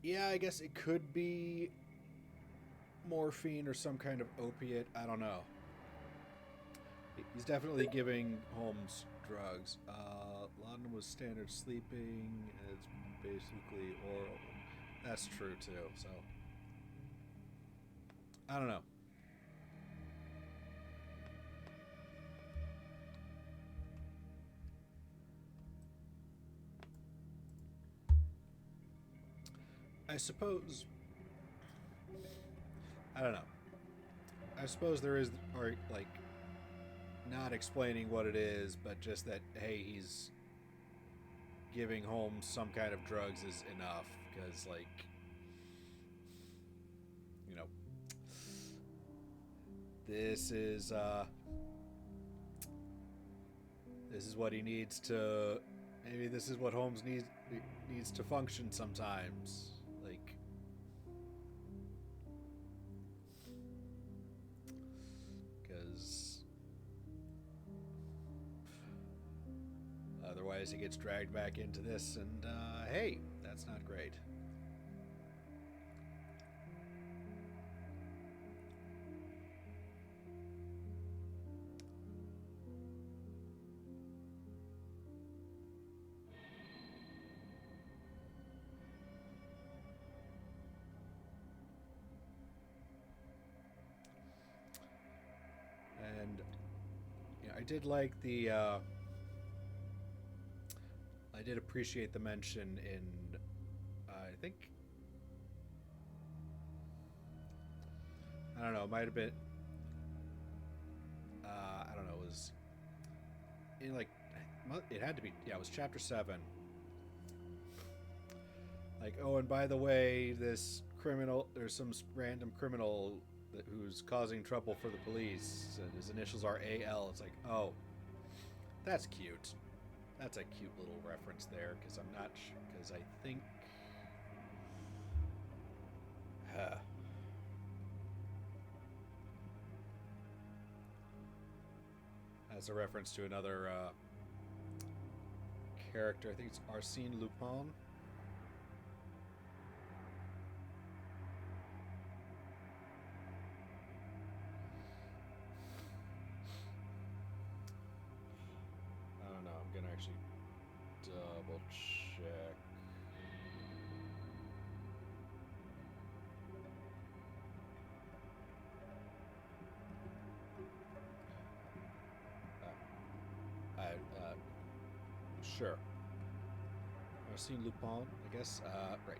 yeah, I guess it could be morphine or some kind of opiate. I don't know. He's definitely giving Holmes drugs. Laudanum was standard sleeping. It's basically oral. That's true too. So I don't know. I suppose. I don't know. I suppose there is, or like, not explaining what it is, but just that, hey, he's giving Holmes some kind of drugs is enough, because, like, you know, this is what he needs to, maybe this is what Holmes needs to function sometimes. Like, because otherwise he gets dragged back into this, and hey, that's not great. And you know, I did like the I did appreciate the mention in I think, I don't know, it might have been was in like, it had to be, yeah, it was chapter 7. Like, oh, and by the way, this criminal, there's some random criminal who's causing trouble for the police, and his initials are AL. It's like, oh, that's cute. That's a cute little reference there, because I'm not sure, because I think... That's a reference to another character. I think it's Arsène Lupin. I don't know. I'm gonna actually double check. Sure. Arsène Lupin, I guess. Right.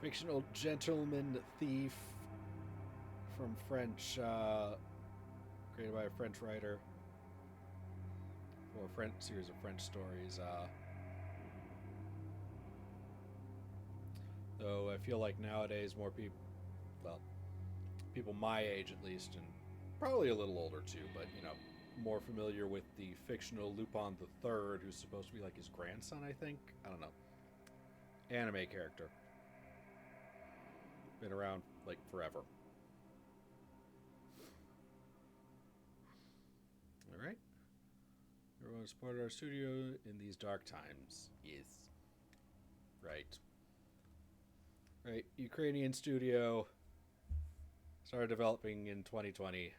Fictional gentleman thief from French, created by a French writer. Or a French series of French stories. Though I feel like nowadays more people, well, people my age at least, and probably a little older too, but you know, more familiar with the fictional Lupin III, who's supposed to be like his grandson, I think. I don't know. Anime character. Been around like forever. Alright. Everyone supported our studio in these dark times. Yes. Right. Right. Ukrainian studio started developing in 2020.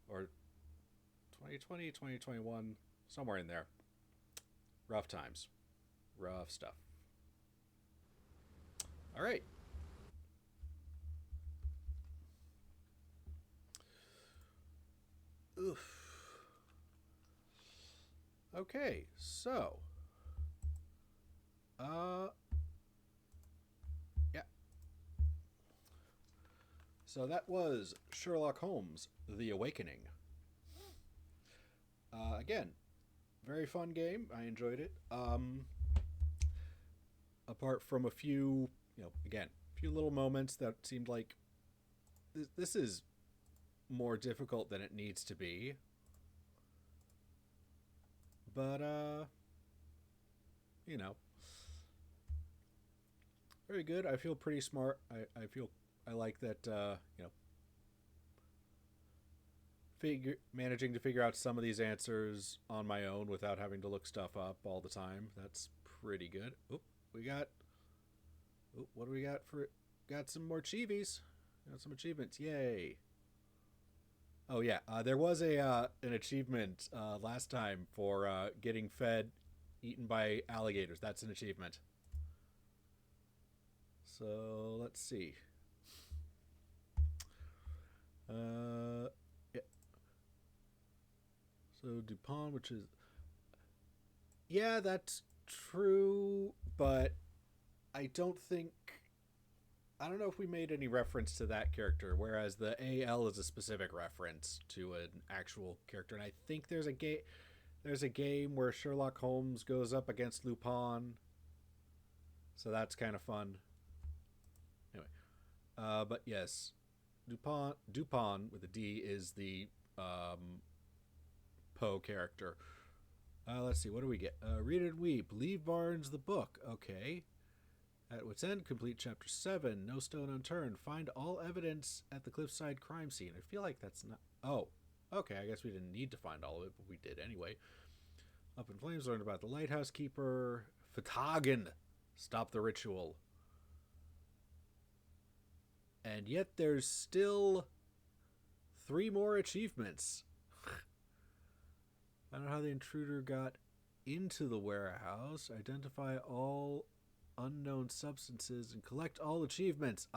Or 2020, 2021, somewhere in there. Rough times. Rough stuff. All right. Oof. Okay, so. Yeah. So that was Sherlock Holmes, The Awakening. Again, very fun game. I enjoyed it. Apart from a few, again, a few little moments that seemed like this is more difficult than it needs to be. But, very good. I feel pretty smart. I like that, managing to figure out some of these answers on my own without having to look stuff up all the time. That's pretty good. What do we got for it? Got some more chivies. Got some achievements. Yay. Oh yeah, there was an achievement last time for getting eaten by alligators. That's an achievement. So let's see. Yeah. So Dupont, which is... Yeah, that's true, but I don't know if we made any reference to that character, whereas the AL is a specific reference to an actual character. And I think there's a game where Sherlock Holmes goes up against Lupin. So that's kind of fun. Anyway. But yes, Dupont with a D is the Poe character. Let's see, what do we get? Read and Weep. Leave Barnes the book. Okay. At Wit's End, complete Chapter 7. No stone unturned. Find all evidence at the cliffside crime scene. I feel like that's not... Oh, okay, I guess we didn't need to find all of it, but we did anyway. Up in Flames, learned about the lighthouse keeper. Vertagen. Stop the ritual. And yet there's still 3 more achievements. I don't know how the intruder got into the warehouse. Identify all unknown substances and collect all achievements.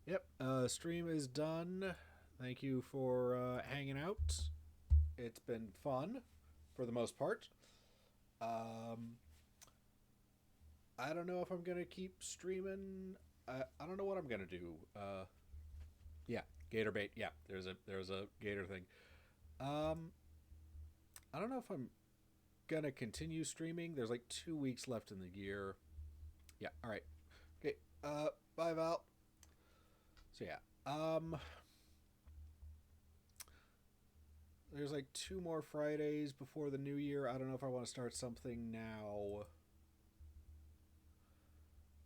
Yep, stream is done. Thank you for hanging out. It's been fun for the most part. I don't know if I'm gonna keep streaming. I don't know what I'm gonna do. Yeah, Gator bait. Yeah, there's a gator thing. I don't know if I'm gonna continue streaming. There's like 2 weeks left in the year. Yeah. All right. Okay. Bye, Val. So yeah. There's like 2 more Fridays before the new year. I don't know if I want to start something now.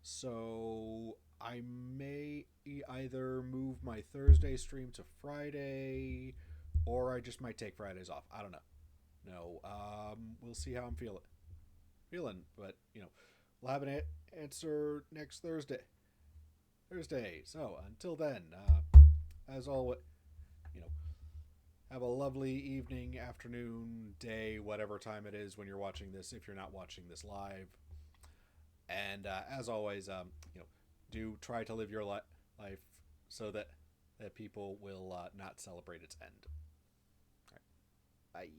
So I may either move my Thursday stream to Friday, or I just might take Fridays off. I don't know. No. We'll see how I'm feeling, but we'll have an answer next Thursday. So until then, as always, have a lovely evening, afternoon, day, whatever time it is when you're watching this, if you're not watching this live. And as always, do try to live your life so that people will not celebrate its end. All right. Bye.